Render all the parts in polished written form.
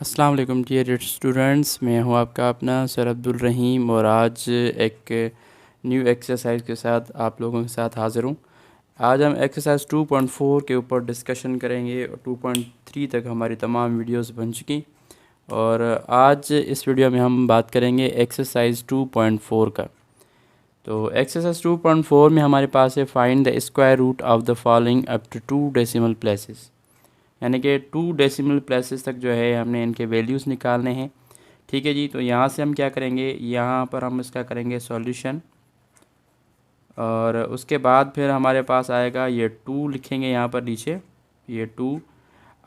अस्सलाम वालेकुम dear students, मैं हूं आपका अपना सर अब्दुल रहीम और आज एक न्यू एक्सरसाइज के साथ आप लोगों के साथ हाज़िर हूं। आज हम एक्सरसाइज 2.4 के ऊपर डिस्कशन करेंगे और 2.3 तक हमारी तमाम वीडियोस बन चुकी और आज इस वीडियो में हम बात करेंगे एक्सरसाइज 2.4 का। तो एक्सरसाइज 2.4 में हमारे पास है find the square root of the following up to 2 decimal places, यानी कि 2 डेसिमल प्लेसेस तक जो है हमने इनके वैल्यूज़ निकालने हैं। ठीक है जी, तो यहाँ से हम क्या करेंगे, यहाँ पर हम इसका करेंगे सॉल्यूशन और उसके बाद फिर हमारे पास आएगा ये 2 लिखेंगे यहाँ पर नीचे, ये 2।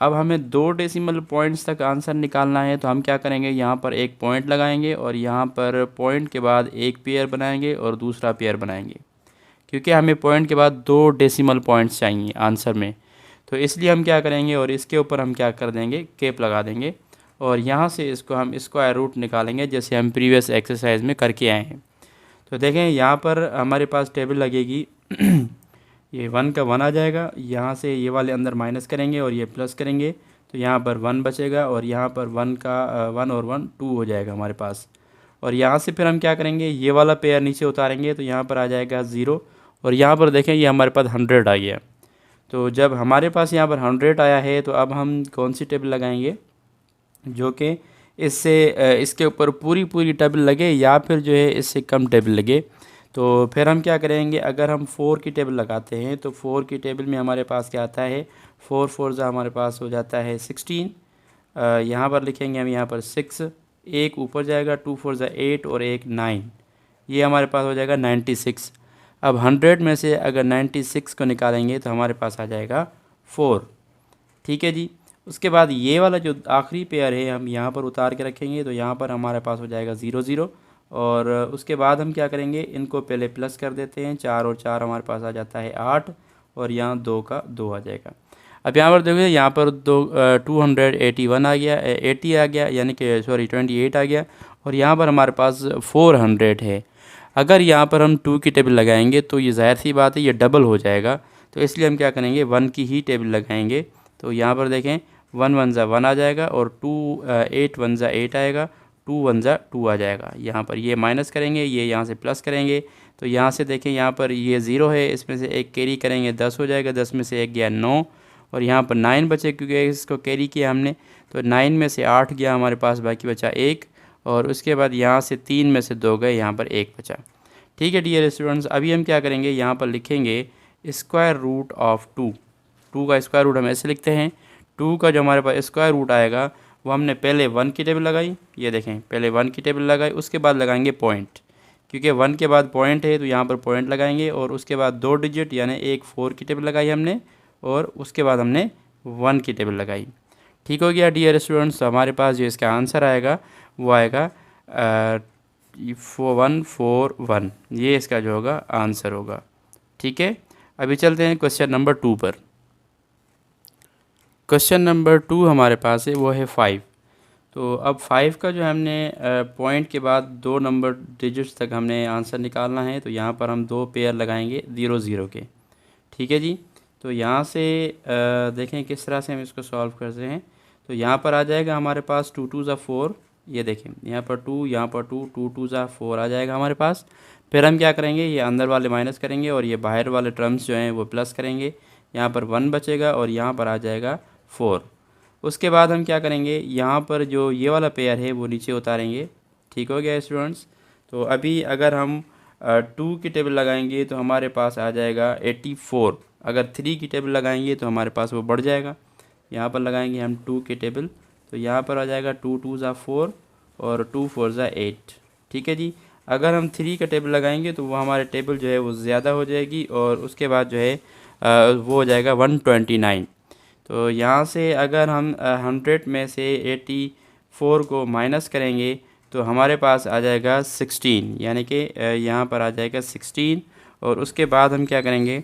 अब हमें 2 डेसिमल पॉइंट्स तक आंसर निकालना है, तो हम क्या करेंगे, यहाँ पर एक पॉइंट लगाएंगे और यहाँ पर पॉइंट के बाद एक पेयर बनाएंगे और दूसरा पेयर बनाएंगे, क्योंकि हमें पॉइंट के बाद 2 डेसिमल पॉइंट्स चाहिए आंसर में। तो इसलिए हम क्या करेंगे और इसके ऊपर हम क्या कर देंगे, कैप लगा देंगे और यहाँ से इसको हम स्क्वायर रूट निकालेंगे जैसे हम प्रीवियस एक्सरसाइज में करके आए हैं। तो देखें यहाँ पर हमारे पास टेबल लगेगी ये 1 का 1 आ जाएगा, यहाँ से ये वाले अंदर माइनस करेंगे और ये प्लस करेंगे तो यहाँ पर 1 बचेगा और यहाँ पर 1 का 1 और 1 2 हो जाएगा हमारे पास। और यहाँ से फिर हम क्या करेंगे, ये वाला पेयर नीचे उतारेंगे तो यहाँ पर आ जाएगा 0 और यहाँ पर देखें ये हमारे पास 100 आ गया। तो जब हमारे पास यहाँ पर 100 आया है तो अब हम कौन सी टेबल लगाएंगे जो कि इससे इसके ऊपर पूरी पूरी टेबल लगे या फिर जो है इससे कम टेबल लगे। तो फिर हम क्या करेंगे, अगर हम 4 की टेबल लगाते हैं तो 4 की टेबल में हमारे पास क्या आता है, 4 4 हमारे पास हो जाता है 16। यहाँ पर लिखेंगे हम यहाँ पर 6, एक ऊपर जाएगा, 2 4 8 और एक 9, ये हमारे पास हो जाएगा 96। अब 100 में से अगर 96 को निकालेंगे तो हमारे पास आ जाएगा 4। ठीक है जी, उसके बाद ये वाला जो आखिरी पेयर है हम यहाँ पर उतार के रखेंगे तो यहाँ पर हमारे पास हो जाएगा 0 0 और उसके बाद हम क्या करेंगे, इनको पहले प्लस कर देते हैं, 4 और 4 हमारे पास आ जाता है 8 और यहाँ 2 का 2 आ जाएगा। अब यहाँ पर देखिए यहाँ पर 281 आ गया, 80 आ गया, यानी कि सॉरी 28 आ गया और यहाँ पर हमारे पास 400 है। अगर यहाँ पर हम 2 की टेबल लगाएंगे तो ये ज़ाहिर सी बात है ये डबल हो जाएगा, तो इसलिए हम क्या करेंगे 1 की ही टेबल लगाएंगे। तो यहाँ पर देखें 1 1 1 आ जाएगा और 8 1 8 आएगा, 2 1 2 आ जाएगा। यहाँ पर ये माइनस करेंगे, ये यहाँ से प्लस करेंगे तो यहाँ से देखें यहाँ पर ये 0 है, इसमें से एक कैरी करेंगे 10 हो जाएगा, 10 में से एक गया 9 और यहाँ पर 9 बचे क्योंकि इसको कैरी किया हमने। तो 9 में से 8 गया हमारे पास, बाकी बचा 1 और उसके बाद यहाँ से 3 में से 2 गए, यहाँ पर 1 बचा। ठीक है डियर स्टूडेंट्स, अभी हम क्या करेंगे, यहाँ पर लिखेंगे स्क्वायर रूट ऑफ 2। 2 का स्क्वायर रूट हम ऐसे लिखते हैं, 2 का जो हमारे पास स्क्वायर रूट आएगा वो हमने पहले 1 की टेबल लगाई, ये देखें पहले 1 की टेबल लगाई, उसके बाद लगाएंगे पॉइंट, क्योंकि 1 के बाद पॉइंट है तो यहाँ पर पॉइंट लगाएंगे और उसके बाद 2 डिजिट यानी एक 4 की टेबल लगाई हमने और उसके बाद हमने 1 की टेबल लगाई। ठीक हो गया डियर स्टूडेंट्स, तो हमारे पास जो इसका आंसर आएगा वो आएगा 141, ये इसका जो होगा आंसर होगा। ठीक है, अभी चलते हैं क्वेश्चन नंबर 2 पर। क्वेश्चन नंबर 2 हमारे पास है वो है 5। तो अब 5 का जो हमने पॉइंट के बाद 2 नंबर डिजिट्स तक हमने आंसर निकालना है, तो यहाँ पर हम 2 पेयर लगाएंगे 0 0 के। ठीक है जी, तो यहाँ से देखें किस तरह से हम इसको सॉल्व करते हैं। तो यहाँ पर आ जाएगा हमारे पास 2 2 4, ये देखें यहाँ पर 2, यहाँ पर 2, 2 2 4 आ जाएगा हमारे पास। फिर हम क्या करेंगे, ये अंदर वाले माइनस करेंगे और ये बाहर वाले टर्म्स जो हैं वो प्लस करेंगे, यहाँ पर 1 बचेगा और यहाँ पर आ जाएगा 4। उसके बाद हम क्या करेंगे, यहाँ पर जो ये वाला पेयर है वो नीचे उतारेंगे। ठीक हो गया स्टूडेंट्स, तो अभी अगर हम 2 की टेबल लगाएंगे तो हमारे पास आ जाएगा 84। अगर 3 की टेबल लगाएंगे तो हमारे पास वो बढ़ जाएगा, यहाँ पर लगाएंगे हम 2 की टेबल तो यहाँ पर आ जाएगा 2 2 4 और 2 4 8। ठीक है जी, अगर हम 3 का टेबल लगाएंगे तो वो हमारे टेबल जो है वो ज़्यादा हो जाएगी और उसके बाद जो है वो हो जाएगा 129। तो यहाँ से अगर हम 100 में से 84 को माइनस करेंगे तो हमारे पास आ जाएगा 16, यानी कि यहाँ पर आ जाएगा 16 और उसके बाद हम क्या करेंगे,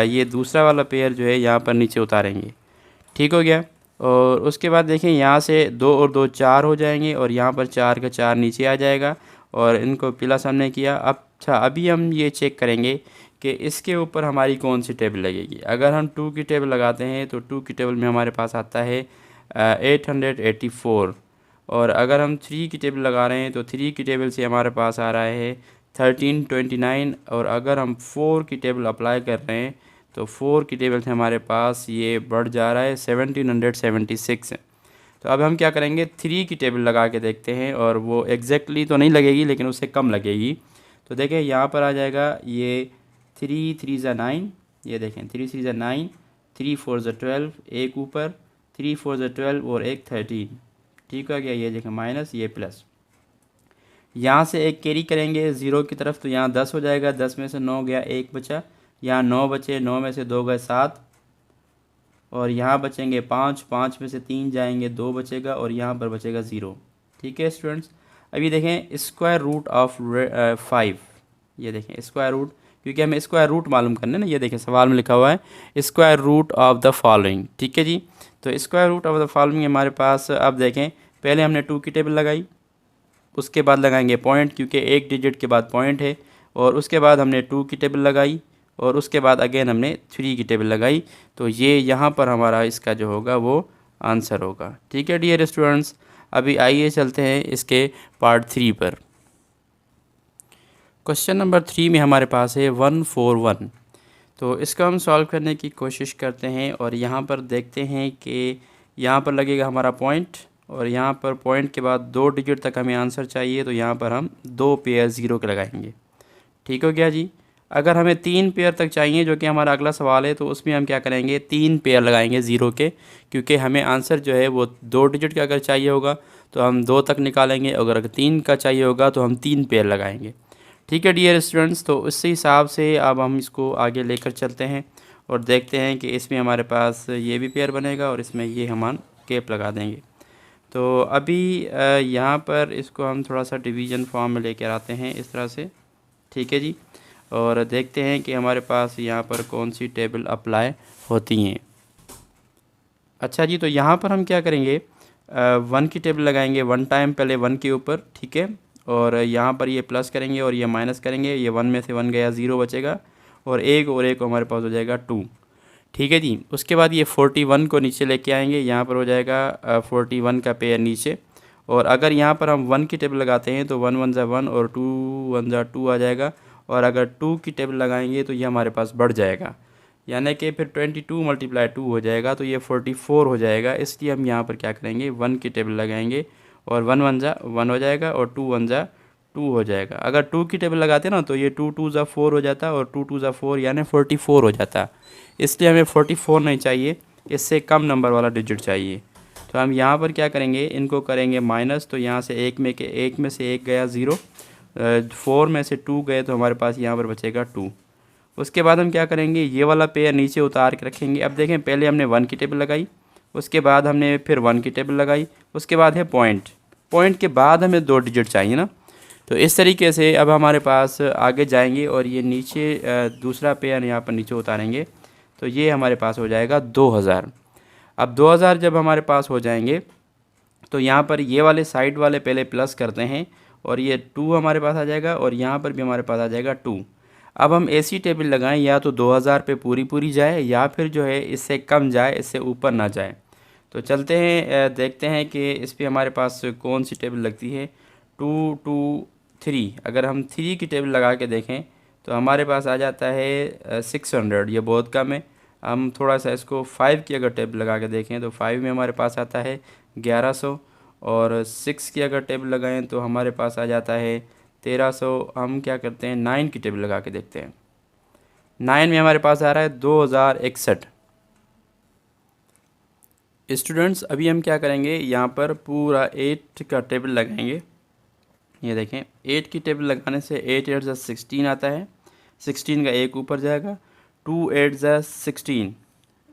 ये दूसरा वाला पेयर जो है यहाँ पर नीचे उतारेंगे। ठीक हो गया, और उसके बाद देखें यहाँ से 2 और 2 4 हो जाएंगे और यहाँ पर 4 का 4 नीचे आ जाएगा और इनको प्लस हमने किया। अच्छा, अभी हम ये चेक करेंगे कि इसके ऊपर हमारी कौन सी टेबल लगेगी। अगर हम 2 की टेबल लगाते हैं तो 2 की टेबल में हमारे पास आता है 884। और अगर हम 3 की टेबल लगा रहे हैं तो 3 की टेबल से हमारे पास आ रहा है 1329। और अगर हम 4 की टेबल अप्लाई कर रहे हैं तो 4 की टेबल से हमारे पास ये बढ़ जा रहा है 1776। तो अब हम क्या करेंगे, 3 की टेबल लगा के देखते हैं, और वो एग्जैक्टली तो नहीं लगेगी लेकिन उससे कम लगेगी। तो देखें यहाँ पर आ जाएगा ये 3 3 ज़ा 9, ये देखें 3 3 ज़ा 9, 3 4 ज़ा 12, एक ऊपर 3 4 ज़ा 12 और एक 13। ठीक हो गया, ये देखें माइनस ये प्लस। यहाँ से एक कैरी करेंगे ज़ीरो की तरफ तो यहाँ 10 हो जाएगा, 10 में से 9 गया, एक बचा, यहाँ 9 बचे, 9 में से 2 गए 7, और यहाँ बचेंगे 5, 5 में से 3 जाएंगे, 2 बचेगा, और यहाँ पर बचेगा 0। ठीक है स्टूडेंट्स, अभी देखें स्क्वायर रूट ऑफ 5, ये देखें स्क्वायर रूट, क्योंकि हमें स्क्वायर रूट मालूम करना है ना। ये देखें सवाल में लिखा हुआ है square root of the following. ठीक है जी, तो square root of the following हमारे पास, अब देखें पहले हमने 2 की टेबल लगाई, उसके बाद लगाएंगे पॉइंट, क्योंकि एक डिजिट के बाद पॉइंट है, और उसके बाद हमने 2 की टेबल लगाई, और उसके बाद अगेन हमने 3 की टेबल लगाई। तो ये यहाँ पर हमारा इसका जो होगा वो आंसर होगा। ठीक है डियर स्टूडेंट्स, अभी आइए चलते हैं इसके पार्ट 3 पर। क्वेश्चन नंबर 3 में हमारे पास है 141। तो इसका हम सॉल्व करने की कोशिश करते हैं, और यहाँ पर देखते हैं कि यहाँ पर लगेगा हमारा पॉइंट, और यहाँ पर पॉइंट के बाद 2 डिजिट तक हमें आंसर चाहिए, तो यहाँ पर हम 2 पेयर ज़ीरो के लगाएंगे। ठीक हो गया जी। अगर हमें 3 पेयर तक चाहिए, जो कि हमारा अगला सवाल है, तो उसमें हम क्या करेंगे, 3 पेयर लगाएंगे ज़ीरो के, क्योंकि हमें आंसर जो है वो 2 डिजिट का अगर चाहिए होगा तो हम 2 तक निकालेंगे, अगर 3 का चाहिए होगा तो हम 3 पेयर लगाएंगे। ठीक है डियर स्टूडेंट्स, तो उसी हिसाब से अब हम इसको आगे लेकर चलते हैं, और देखते हैं कि इसमें हमारे पास ये भी पेयर बनेगा, और इसमें ये हम कैप लगा देंगे। तो अभी यहाँ पर इसको हम थोड़ा सा डिवीज़न फॉर्म में लेकर आते हैं इस तरह से। ठीक है जी, और देखते हैं कि हमारे पास यहाँ पर कौन सी टेबल अप्लाई होती हैं। अच्छा जी, तो यहाँ पर हम क्या करेंगे, 1 की टेबल लगाएंगे 1 टाइम, पहले 1 के ऊपर। ठीक है, और यहाँ पर ये प्लस करेंगे और ये माइनस करेंगे, ये 1 में से 1 गया, 0 बचेगा, और एक हमारे पास हो जाएगा 2। ठीक है जी, उसके बाद ये 41 को नीचे लेके आएंगे, यहाँ पर हो जाएगा 41 का पेयर नीचे। और अगर यहाँ पर हम 1 की टेबल लगाते हैं तो 1 1 ज़ा 1 और 2 1 ज़ा 2 आ जाएगा, और अगर 2 की टेबल लगाएंगे तो ये हमारे पास बढ़ जाएगा, यानी कि फिर 22 मल्टीप्लाई 2 हो जाएगा, तो ये 44 हो जाएगा। इसलिए हम यहाँ पर क्या करेंगे, 1 की टेबल लगाएंगे, और 1 1 ज़ा 1 हो जाएगा, और 2 1 ज़ा 2 हो जाएगा। अगर 2 की टेबल लगाते ना तो ये 2 2 ज़ा 4 हो जाता, और 2 2 ज़ा 4 यानी 44 हो जाता। इसलिए हमें 44 नहीं चाहिए, इससे कम नंबर वाला डिजिट चाहिए। तो हम यहाँ पर क्या करेंगे, इनको करेंगे माइनस, तो यहाँ से एक में से एक गया 0, 4 में से 2 गए, तो हमारे पास यहाँ पर बचेगा 2। उसके बाद हम क्या करेंगे, ये वाला पेयर नीचे उतार के रखेंगे। अब देखें पहले हमने 1 की टेबल लगाई, उसके बाद हमने फिर 1 की टेबल लगाई, उसके बाद है पॉइंट, पॉइंट के बाद हमें 2 डिजिट चाहिए ना। तो इस तरीके से अब हमारे पास आगे जाएंगे, और ये नीचे दूसरा पेयर यहाँ पर नीचे उतारेंगे, तो ये हमारे पास हो जाएगा 2000। अब 2000 जब हमारे पास हो जाएंगे तो यहाँ पर ये वाले साइड वाले पहले प्लस करते हैं, और ये 2 हमारे पास आ जाएगा, और यहाँ पर भी हमारे पास आ जाएगा 2। अब हम ऐसी टेबल लगाएं, या तो 2000 पे पूरी जाए, या फिर जो है इससे कम जाए, इससे ऊपर ना जाए। तो चलते हैं देखते हैं कि इस पर हमारे पास कौन सी टेबल लगती है। 2 2 3, अगर हम 3 की टेबल लगा के देखें तो हमारे पास आ जाता है 600, ये बहुत कम है। हम थोड़ा सा इसको 5 की अगर टेबल लगा के देखें तो 5 में हमारे पास आता है 1100, और 6 की अगर टेबल लगाएं तो हमारे पास आ जाता है 1300। हम क्या करते हैं, 9 की टेबल लगा के देखते हैं। 9 में हमारे पास आ रहा है 2061। स्टूडेंट्स अभी हम क्या करेंगे, यहाँ पर पूरा 8 का टेबल लगाएंगे। ये देखें 8 की टेबल लगाने से 8 8 ज़ा 16 आता है, 16 का एक ऊपर जाएगा, 2 8 ज़ा 16,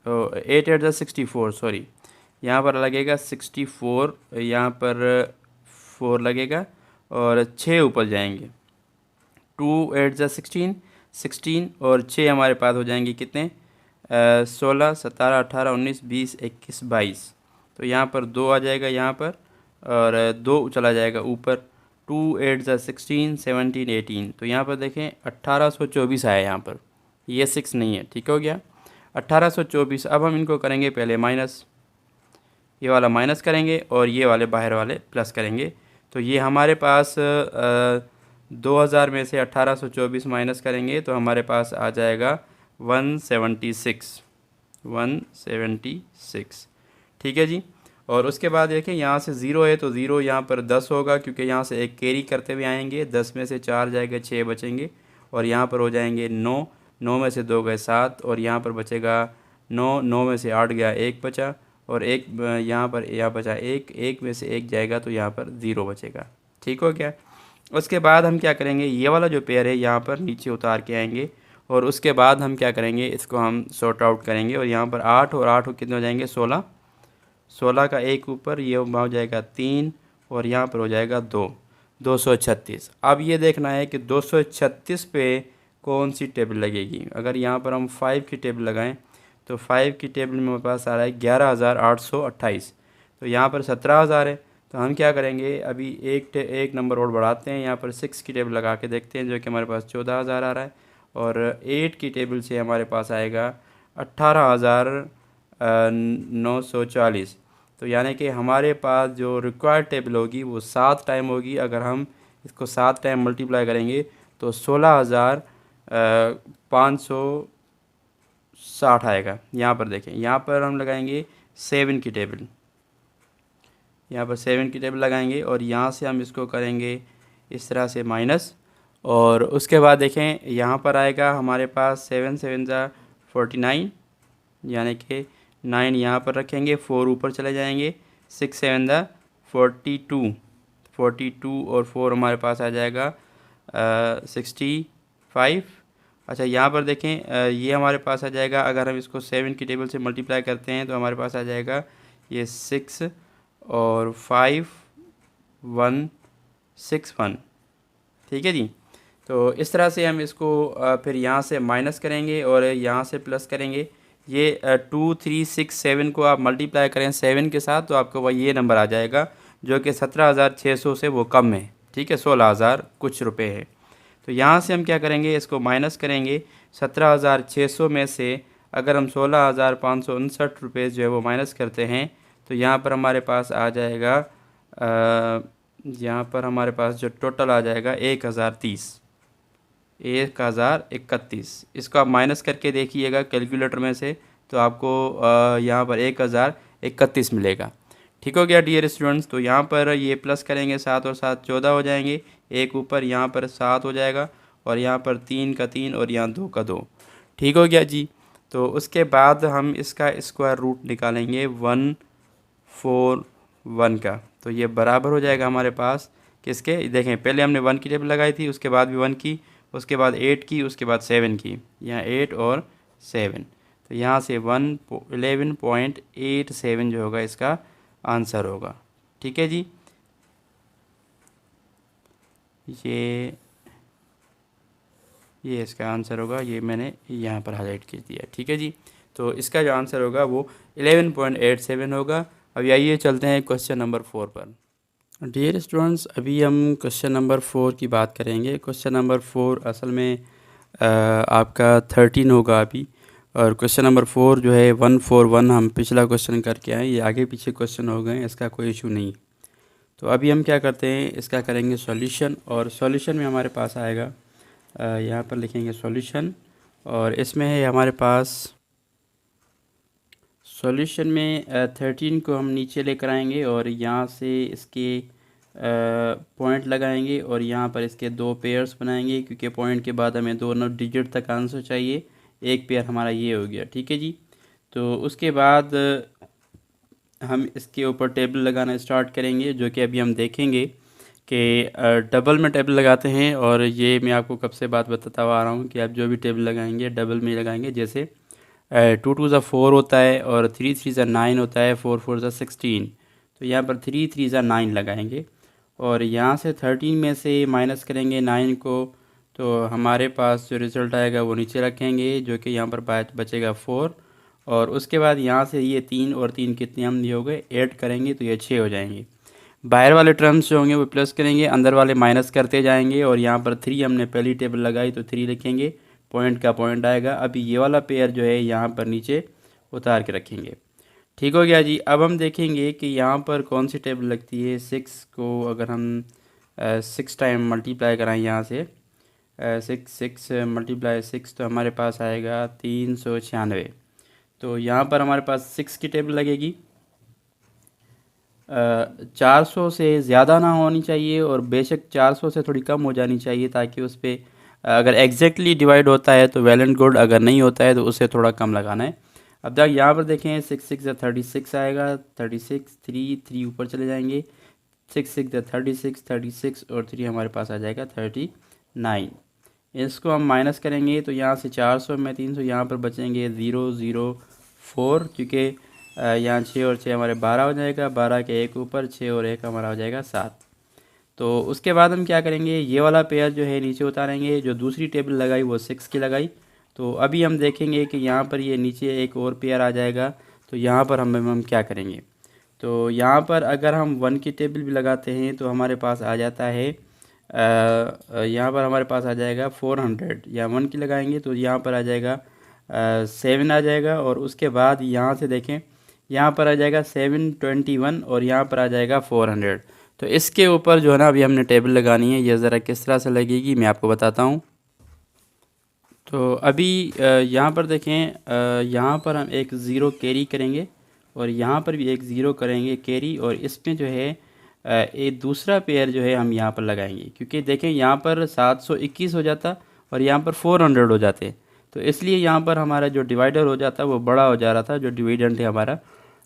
8 8 ज़ा 64, सॉरी, यहाँ पर लगेगा 64, यहाँ पर 4 लगेगा, और 6 ऊपर जाएंगे, 2 8 ज़ा 16, 16 और 6 हमारे पास हो जाएंगे कितने, 16 17 18 19 20 21 22। तो यहाँ पर 2 आ जाएगा यहाँ पर, और 2 चला जाएगा ऊपर, 2 8 ज़ा 16 17 18। तो यहाँ पर देखें 1824 आया यहाँ पर, ये 6 नहीं है। ठीक हो गया, 1824। अब हम इनको करेंगे पहले माइनस, ये वाला माइनस करेंगे और ये वाले बाहर वाले प्लस करेंगे। तो ये हमारे पास 2000 में से 1824 माइनस करेंगे तो हमारे पास आ जाएगा 176। ठीक है जी। और उसके बाद देखें यहाँ से ज़ीरो है तो ज़ीरो यहाँ पर 10 होगा, क्योंकि यहाँ से एक कैरी करते हुए आएंगे। 10 में से 4 जाएगा 6 बचेंगे और यहाँ पर हो जाएंगे 9। 9 में से 2 गए 7 और यहाँ पर बचेगा 9। 9 में से 8 गया 1 बचा और एक यहाँ बचा 1। 1 में से 1 जाएगा तो यहाँ पर 0 बचेगा। ठीक हो गया। उसके बाद हम क्या करेंगे, ये वाला जो पेयर है यहाँ पर नीचे उतार के आएंगे और उसके बाद हम क्या करेंगे, इसको हम सॉर्ट आउट करेंगे। और यहाँ पर 8 और 8 कितने हो जाएंगे 16। 16 का एक ऊपर ये हो जाएगा 3 और यहाँ पर हो जाएगा 2। 236। अब ये देखना है कि 236 पे कौन सी टेबल लगेगी। अगर यहाँ पर हम 5 की टेबल लगाएं तो 5 की टेबल में मेरे पास आ रहा है 11,828। तो यहाँ पर 17,000 है। तो हम क्या करेंगे, अभी एक नंबर और बढ़ाते हैं। यहाँ पर 6 की टेबल लगा के देखते हैं, जो कि हमारे पास 14,000 आ रहा है। और 8 की टेबल से हमारे पास आएगा 18,940। तो यानी कि हमारे पास जो रिक्वायर्ड टेबल होगी वो 7 टाइम होगी। अगर हम इसको 7 टाइम मल्टीप्लाई करेंगे तो 16,560 आएगा। यहाँ पर देखें, यहाँ पर हम लगाएंगे 7 की टेबल। यहाँ पर 7 की टेबल लगाएंगे और यहाँ से हम इसको करेंगे इस तरह से माइनस। और उसके बाद देखें यहाँ पर आएगा हमारे पास 7 7 49, यानी कि 9 यहाँ पर रखेंगे, 4 ऊपर चले जाएंगे। 6 7 42 42 और 4 हमारे पास आ जाएगा 65। अच्छा यहाँ पर देखें ये हमारे पास आ जाएगा, अगर हम इसको 7 की टेबल से मल्टीप्लाई करते हैं तो हमारे पास आ जाएगा ये 6 और 5 1 6 1। ठीक है जी। तो इस तरह से हम इसको फिर यहाँ से माइनस करेंगे और यहाँ से प्लस करेंगे। ये 2 3 6 7 को आप मल्टीप्लाई करें 7 के साथ तो आपको वह ये नंबर आ जाएगा, जो कि 17,600 से वो कम है। ठीक है, 16,000 कुछ रुपए है। तो यहाँ से हम क्या करेंगे, इसको माइनस करेंगे। 17,600 में से अगर हम 16,559 रुपये जो है वो माइनस करते हैं तो यहाँ पर हमारे पास आ जाएगा यहाँ पर हमारे पास जो टोटल आ जाएगा 1,031। इसको आप माइनस करके देखिएगा कैलकुलेटर में से, तो आपको यहाँ पर 1,031 मिलेगा। ठीक हो गया डियर स्टूडेंट्स। तो यहाँ पर ये प्लस करेंगे, 7 और 7 14 हो जाएंगे। एक ऊपर यहाँ पर 7 हो जाएगा और यहाँ पर 3 का 3 और यहाँ 2 का 2। ठीक हो गया जी। तो उसके बाद हम इसका स्क्वायर रूट निकालेंगे 141 का। तो ये बराबर हो जाएगा हमारे पास किसके, देखें पहले हमने 1 की टेबल लगाई थी, उसके बाद भी 1 की, उसके बाद 8 की, उसके बाद 7 की। यहाँ 8 और 7, तो यहाँ से 11.87 जो होगा इसका आंसर होगा। ठीक है जी। ये इसका आंसर होगा, ये मैंने यहाँ पर हाईलाइट कर दिया। ठीक है जी। तो इसका जो आंसर होगा वो 11.87 होगा। अब आइए चलते हैं क्वेश्चन नंबर 4 पर। डियर स्टूडेंट्स, अभी हम क्वेश्चन नंबर 4 की बात करेंगे। क्वेश्चन नंबर 4 असल में आपका 13 होगा अभी, और क्वेश्चन नंबर 4 जो है 141 हम पिछला क्वेश्चन करके आए, ये आगे पीछे क्वेश्चन हो गए, इसका कोई इशू नहीं। तो अभी हम क्या करते हैं, इसका करेंगे सॉल्यूशन। और सॉल्यूशन में हमारे पास आएगा, यहाँ पर लिखेंगे सॉल्यूशन, और इसमें है हमारे पास सॉल्यूशन में 13 को हम नीचे लेकर आएंगे और यहाँ से इसके पॉइंट लगाएंगे और यहाँ पर इसके 2 पेयर्स बनाएंगे, क्योंकि पॉइंट के बाद हमें दोनों डिजिट तक आंसर चाहिए। एक पेयर हमारा ये हो गया। ठीक है जी। तो उसके बाद हम इसके ऊपर टेबल लगाना स्टार्ट करेंगे, जो कि अभी हम देखेंगे कि डबल में टेबल लगाते हैं। और ये मैं आपको कब से बात बताता हुआ आ रहा हूँ कि आप जो भी टेबल लगाएंगे डबल में लगाएंगे। जैसे 2 2 ज़ा 4 होता है और 3 3 ज़ा 9 होता है, 4 4 ज़ा 16। तो यहाँ पर 3 3 ज़ा 9 लगाएंगे और यहाँ से 13 में से माइनस करेंगे 9 को, तो हमारे पास जो रिज़ल्ट आएगा वो नीचे रखेंगे, जो कि यहाँ पर बचेगा 4। और उसके बाद यहाँ से ये 3 और 3 कितने हम ये हो गए, ऐड करेंगे तो ये 6 हो जाएंगे। बाहर वाले टर्म्स जो होंगे वो प्लस करेंगे, अंदर वाले माइनस करते जाएंगे। और यहाँ पर 3 हमने पहली टेबल लगाई तो 3 लिखेंगे, पॉइंट का पॉइंट आएगा। अभी ये वाला पेयर जो है यहाँ पर नीचे उतार के रखेंगे। ठीक हो गया जी। अब हम देखेंगे कि यहाँ पर कौन सी टेबल लगती है। 6 को अगर हम 6 टाइम मल्टीप्लाई कराएं यहाँ से, 6 मल्टीप्लाई 6 तो हमारे पास आएगा 396। तो यहाँ पर हमारे पास 6 की टेबल लगेगी। 400 से ज़्यादा ना होनी चाहिए और बेशक 400 से थोड़ी कम हो जानी चाहिए, ताकि उस पर अगर एग्जैक्टली डिवाइड होता है तो वेल एंड गुड, अगर नहीं होता है तो उससे थोड़ा कम लगाना है। अब तक यहाँ पर देखें, 6 6 36 आएगा, 36 3 ऊपर चले जाएंगे, 6 6 36 और 3 हमारे पास आ जाएगा 39। इसको हम माइनस करेंगे तो यहाँ से 400 में 300 यहाँ पर बचेंगे 004, क्योंकि यहाँ 6 और 6 हमारे 12 हो जाएगा, 12 के एक ऊपर 6 और 1 हमारा हो जाएगा 7। तो उसके बाद हम क्या करेंगे, ये वाला पेयर जो है नीचे उतारेंगे। जो दूसरी टेबल लगाई वो 6 की लगाई। तो अभी हम देखेंगे कि यहाँ पर ये नीचे एक और पेयर आ जाएगा। तो यहाँ पर हम क्या करेंगे, तो यहाँ पर अगर हम 1 की टेबल भी लगाते हैं तो हमारे पास आ जाता है, यहाँ पर हमारे पास आ जाएगा 400। या 1 की लगाएंगे तो यहाँ पर आ जाएगा 7 आ जाएगा। और उसके बाद यहाँ से देखें, यहाँ पर आ जाएगा 721 और यहाँ पर आ जाएगा 400। तो इसके ऊपर जो है ना अभी हमने टेबल लगानी है। ये ज़रा किस तरह से लगेगी मैं आपको बताता हूँ। तो अभी यहाँ पर देखें, यहाँ पर हम एक ज़ीरो कैरी करेंगे और यहाँ पर भी एक ज़ीरो करेंगे कैरी, और इसमें जो है एक दूसरा पेयर जो है हम यहाँ पर लगाएंगे, क्योंकि देखें यहाँ पर 721 हो जाता और यहाँ पर 400 हो जाते। तो इसलिए यहाँ पर हमारा जो डिवाइडर हो जाता वो बड़ा हो जा रहा था, जो डिविडेंड है हमारा।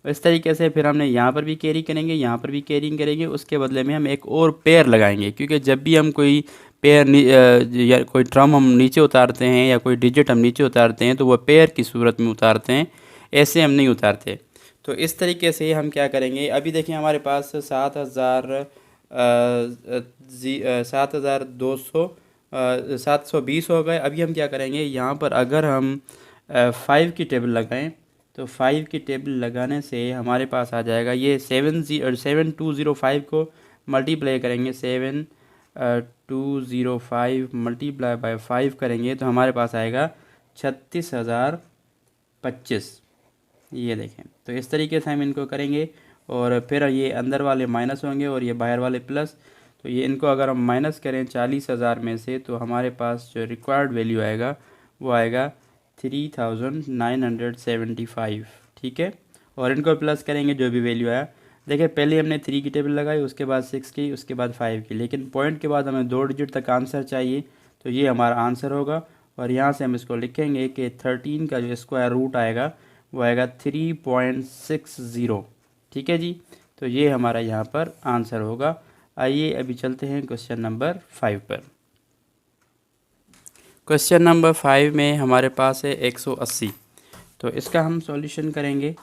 इस तरीके से फिर हमने यहाँ पर भी कैरी करेंगे, यहाँ पर भी कैरिंग करेंगे, उसके बदले में हम एक और पेयर लगाएंगे, क्योंकि जब भी हम कोई पेयर या कोई टर्म हम नीचे उतारते हैं या कोई डिजिट हम नीचे उतारते हैं तो वह पेयर की सूरत में उतारते हैं, ऐसे हम नहीं उतारते। तो इस तरीके से हम क्या करेंगे, अभी देखिए हमारे पास 7,200 720 हो गए। अभी हम क्या करेंगे, यहाँ पर अगर हम 5 की टेबल लगाएं तो 5 की टेबल लगाने से हमारे पास आ जाएगा ये 7205 को मल्टीप्लाई करेंगे, 7205 मल्टीप्लाई बाय 5 करेंगे तो हमारे पास आएगा 36,025। ये देखें, तो इस तरीके से हम इनको करेंगे और फिर ये अंदर वाले माइनस होंगे और ये बाहर वाले प्लस। तो ये इनको अगर हम माइनस करें 40,000 में से तो हमारे पास जो रिक्वायर्ड वैल्यू आएगा वो आएगा 3,975। ठीक है, और इनको प्लस करेंगे जो भी वैल्यू आया। देखिए पहले हमने 3 की टेबल लगाई, उसके बाद 6 की, उसके बाद 5 की, लेकिन पॉइंट के बाद हमें 2 डिजिट तक आंसर चाहिए, तो ये हमारा आंसर होगा। और यहाँ से हम इसको लिखेंगे कि 13 का जो स्क्वायर रूट आएगा वो आएगा 3.60। ठीक है जी, तो ये हमारा यहाँ पर आंसर होगा। आइए अभी चलते हैं क्वेश्चन नंबर 5 पर। क्वेश्चन नंबर 5 में हमारे पास है 180। तो इसका हम सॉल्यूशन करेंगे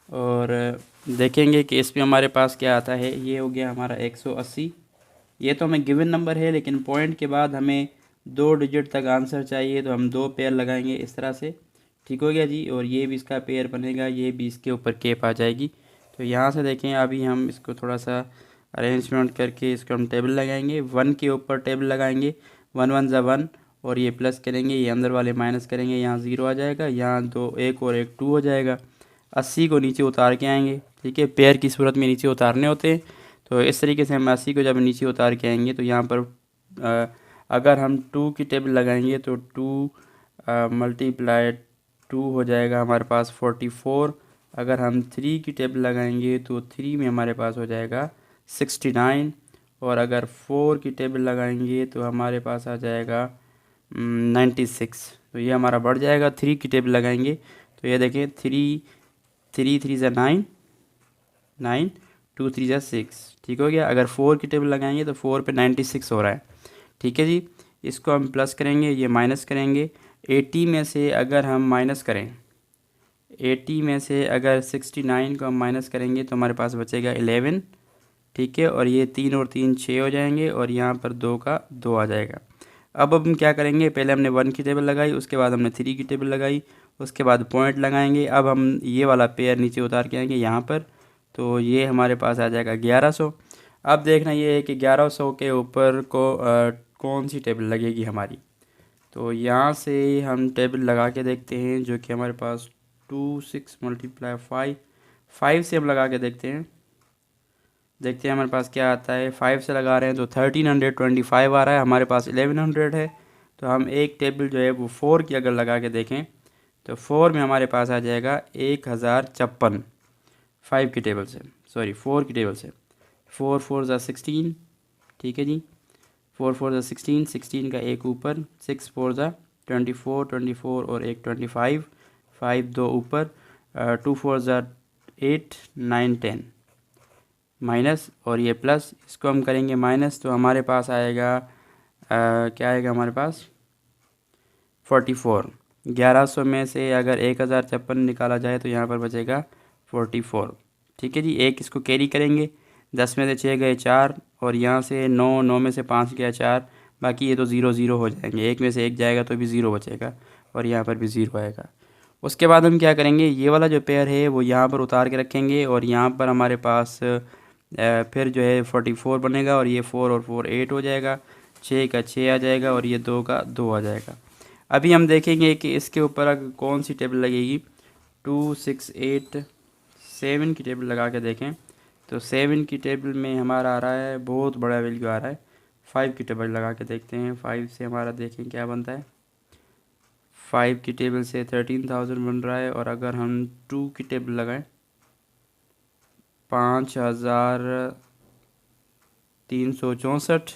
और देखेंगे कि इसमें हमारे पास क्या आता है। ये हो गया हमारा 180। ये तो हमें गिवन नंबर है, लेकिन पॉइंट के बाद हमें 2 डिजिट तक आंसर चाहिए, तो हम 2 पेयर लगाएंगे इस तरह से। ठीक हो गया जी, और ये भी इसका पेयर बनेगा, ये भी इसके ऊपर केप आ जाएगी। तो यहाँ से देखें, अभी हम इसको थोड़ा सा अरेंजमेंट करके इसको हम टेबल लगाएंगे, 1 के ऊपर टेबल लगाएंगे, 1 1 ज़ा 1 और ये प्लस करेंगे, ये अंदर वाले माइनस करेंगे, यहाँ 0 आ जाएगा, यहाँ 2 1 और 1 2 हो जाएगा। 80 को नीचे उतार के आएंगे। ठीक है, पेयर की सूरत में नीचे उतारने होते हैं। तो इस तरीके से हम 80 को जब नीचे उतार के आएंगे तो यहाँ पर अगर हम 2 की टेबल लगाएंगे तो 2 मल्टीप्लाई 2 हो जाएगा हमारे पास 44। अगर हम 3 की टेबल लगाएंगे तो 3 में हमारे पास हो जाएगा 69। और अगर 4 की टेबल लगाएंगे तो हमारे पास आ जाएगा 96। तो ये हमारा बढ़ जाएगा। 3 की टेबल लगाएंगे तो ये देखें, 3 3 ज़ा 9 9 2 3 ज़ा 6। ठीक हो गया। अगर 4 की टेबल लगाएंगे तो 4 पे 96 हो रहा है। ठीक है जी, इसको हम प्लस करेंगे, ये माइनस करेंगे। 80 में से अगर हम माइनस करें, 80 में से अगर 69 को हम माइनस करेंगे तो हमारे पास बचेगा 11। ठीक है, और ये 3 और 3 6 हो जाएंगे और यहाँ पर 2 का 2 आ जाएगा। अब हम क्या करेंगे, पहले हमने 1 की टेबल लगाई, उसके बाद हमने 3 की टेबल लगाई, उसके बाद पॉइंट लगाएंगे। अब हम ये वाला पेयर नीचे उतार के आएंगे यहाँ पर, तो ये हमारे पास आ जाएगा 1100। अब देखना ये है कि 1100 के ऊपर को कौन सी टेबल लगेगी हमारी। तो यहाँ से हम टेबल लगा के देखते हैं, जो कि हमारे पास 2 6 मल्टीप्लाई 5 5 से हम लगा के देखते हैं हमारे पास क्या आता है। 5 से लगा रहे हैं तो 1325 आ रहा है, हमारे पास 1100 है। तो हम एक टेबल जो है वो 4 की अगर लगा के देखें तो 4 में हमारे पास आ जाएगा 1056 5 की टेबल से, सॉरी 4 की टेबल से। 4 4 ज़ा 16, ठीक है जी। 4 4 ज़ा 16, 16 का एक ऊपर, 6 4 ज़ा 24, 24 और एक 25, 5 दो ऊपर, 2 4 ज़ा 8, 9 10 माइनस और ये प्लस, इसको हम करेंगे माइनस तो हमारे पास आएगा क्या आएगा हमारे पास 44। 1100 में से अगर 1056 निकाला जाए तो यहाँ पर बचेगा 44, ठीक है जी। एक इसको कैरी करेंगे, 10 में से 6 गए 4 और यहाँ से 9, 9 में से 5 गया 4, बाकी ये तो 0 0 हो जाएंगे। एक में से एक जाएगा तो भी 0 बचेगा और यहाँ पर भी 0 आएगा। उसके बाद हम क्या करेंगे, ये वाला जो पेयर है वो यहाँ पर उतार के रखेंगे और यहाँ पर हमारे पास फिर जो है 44 बनेगा और ये 4 और 4 8 हो जाएगा, 6 का 6 आ जाएगा और ये 2 का 2 आ जाएगा। अभी हम देखेंगे कि इसके ऊपर अगर कौन सी टेबल लगेगी। 2 6 8 7 की टेबल लगा के देखें तो 7 की टेबल में हमारा आ रहा है बहुत बड़ा वैल्यू आ रहा है। 5 की टेबल लगा के देखते हैं, 5 से हमारा देखें क्या बनता है। 5 की टेबल से 13,000 बन रहा है और अगर हम 2 की टेबल लगाएं 5364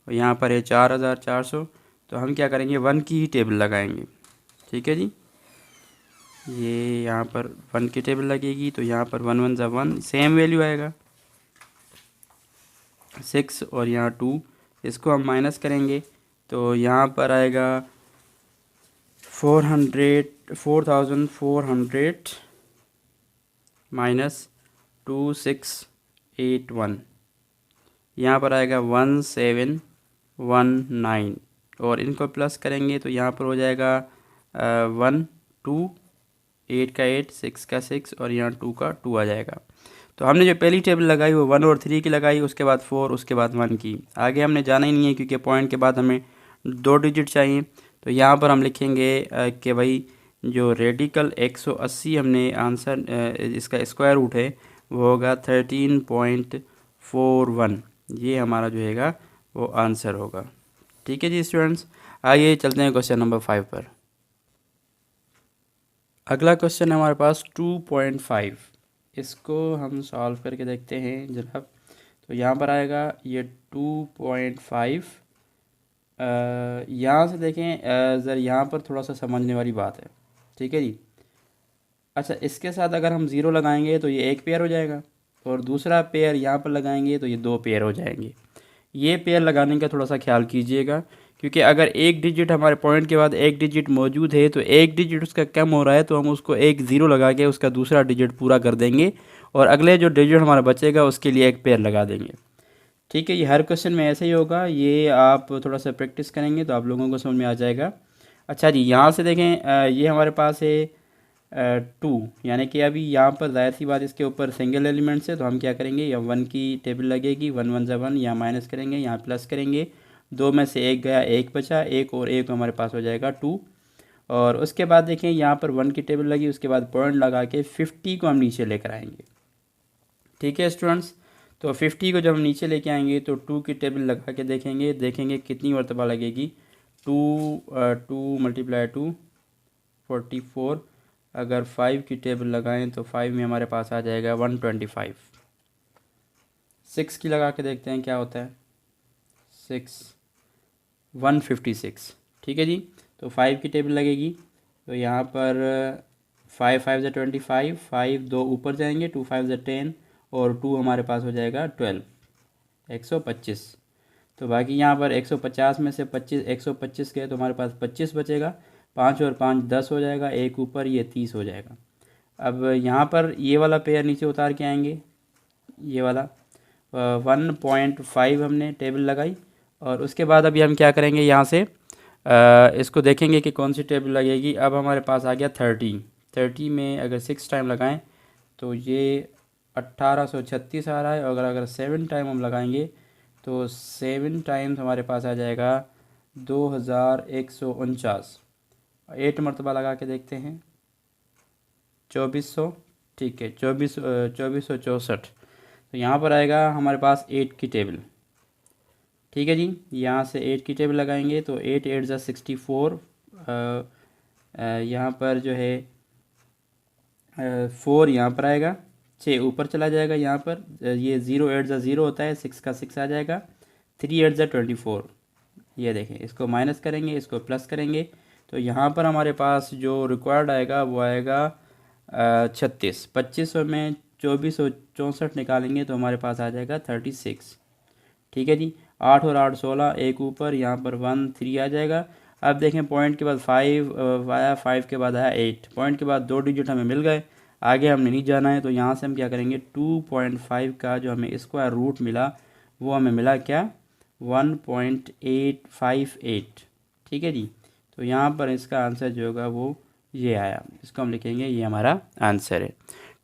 और यहाँ पर है 4400, तो हम क्या करेंगे 1 की ही टेबल लगाएंगे, ठीक है जी। ये यहाँ पर 1 की टेबल लगेगी तो यहाँ पर 1 1 ज़ा 1 सेम वैल्यू आएगा 6 और यहाँ 2, इसको हम माइनस करेंगे तो यहाँ पर आएगा 4400 माइनस 2681, यहाँ पर आएगा 1719 और इनको प्लस करेंगे तो यहाँ पर हो जाएगा 1 2 8 का 8 6 का 6 और यहाँ 2 का 2 आ जाएगा। तो हमने जो पहली टेबल लगाई वो 1 और 3 की लगाई, उसके बाद 4, उसके बाद 1 की। आगे हमने जाना ही नहीं है क्योंकि पॉइंट के बाद हमें 2 डिजिट चाहिए। तो यहाँ पर हम लिखेंगे कि भाई जो रेडिकल 180 हमने आंसर इसका स्क्वायर रूट है वो होगा 13.41, ये हमारा जो हैगा वो आंसर होगा, ठीक है जी स्टूडेंट्स। आइए चलते हैं क्वेश्चन नंबर 5 पर। अगला क्वेश्चन है हमारे पास 2.5, इसको हम सॉल्व करके देखते हैं जनाब। तो यहाँ पर आएगा ये 2.5, यहाँ से देखें ज़रा यहाँ पर थोड़ा सा समझने वाली बात है, ठीक है जी। अच्छा, इसके साथ अगर हम 0 लगाएंगे तो ये एक पेयर हो जाएगा और दूसरा पेयर यहाँ पर लगाएंगे तो ये 2 पेयर हो जाएंगे। ये पेयर लगाने का थोड़ा सा ख्याल कीजिएगा क्योंकि अगर एक डिजिट हमारे पॉइंट के बाद एक डिजिट मौजूद है तो एक डिजिट उसका कम हो रहा है तो हम उसको एक 0 लगा के उसका दूसरा डिजिट पूरा कर देंगे और अगले जो डिजिट हमारा बचेगा उसके लिए एक पेयर लगा देंगे, ठीक है। ये हर क्वेश्चन में ऐसे ही होगा, ये आप थोड़ा सा प्रैक्टिस करेंगे तो आप लोगों को समझ में आ जाएगा। अच्छा जी, यहाँ से देखें ये हमारे पास है 2, यानी कि अभी यहाँ पर ज़ाहिर सी बात इसके ऊपर सिंगल एलिमेंट्स है तो हम क्या करेंगे, या 1 की टेबल लगेगी, 1 1 ज़ा 1, यहाँ माइनस करेंगे, यहाँ प्लस करेंगे, 2 में से एक गया, एक बचा, एक और एक हमारे पास हो जाएगा 2। और उसके बाद देखें यहाँ पर 1 की टेबल लगी, उसके बाद पॉइंट लगा के 50 को हम नीचे लेकर आएंगे, ठीक है स्टूडेंट्स। तो 50 को जब हम नीचे लेके आएंगे तो 2 की टेबल लगा के देखेंगे कितनी मरतबा लगेगी। 2 मल्टीप्लाई 2 44, अगर 5 की टेबल लगाएं तो 5 में हमारे पास आ जाएगा 125। 6 की लगा के देखते हैं क्या होता है, 6 156, ठीक है जी। तो 5 की टेबल लगेगी तो यहाँ पर 5 5 ज़ा 25, 5 दो ऊपर जाएंगे, 2 5 ज़ा 10 और 2 हमारे पास हो जाएगा 12, 125। तो बाकी यहाँ पर 150 में से 125 गए तो हमारे पास 25 बचेगा, 5 और 5 10 हो जाएगा, एक ऊपर ये 30 हो जाएगा। अब यहाँ पर ये वाला पेयर नीचे उतार के आएंगे, ये वाला 1.5 हमने टेबल लगाई और उसके बाद अभी हम क्या करेंगे, यहाँ से इसको देखेंगे कि कौन सी टेबल लगेगी। अब हमारे पास आ गया 30 में अगर 6 टाइम लगाएं तो ये 1836 आ रहा है और अगर 7 टाइम हम लगाएंगे तो 7 टाइम्स हमारे पास आ जाएगा 2149। 8 मरतबा लगा के देखते हैं 2400, ठीक है, 2464। तो यहाँ पर आएगा हमारे पास 8 की टेबल। ठीक है जी, यहाँ से 8 की टेबल लगाएंगे तो 8 8 ज़ा 64। यहाँ पर जो है 4 यहाँ पर आएगा, 6 ऊपर चला जाएगा। यहाँ पर ये 0 8 ज़ा 0 होता है, 6 का 6 आ जाएगा। 3 8 ज़ा 24। ये देखें, इसको माइनस करेंगे, इसको प्लस करेंगे, तो यहाँ पर हमारे पास जो रिक्वायर्ड आएगा वो आएगा 36। 2500 में 2464 निकालेंगे तो हमारे पास आ जाएगा 36। ठीक है जी, 8 और 8 16, एक ऊपर, यहाँ पर 1 3 आ जाएगा। अब देखें, पॉइंट के बाद 5 आया, 5 के बाद आया 8, पॉइंट के बाद 2 डिजिट हमें मिल गए, आगे हमने नहीं जाना है। तो यहाँ से हम क्या करेंगे, 2.5 का जो हमें स्क्वायर रूट मिला वो हमें मिला क्या, 1.858। ठीक है जी, तो यहाँ पर इसका आंसर जो होगा वो ये आया, इसको हम लिखेंगे ये हमारा आंसर है।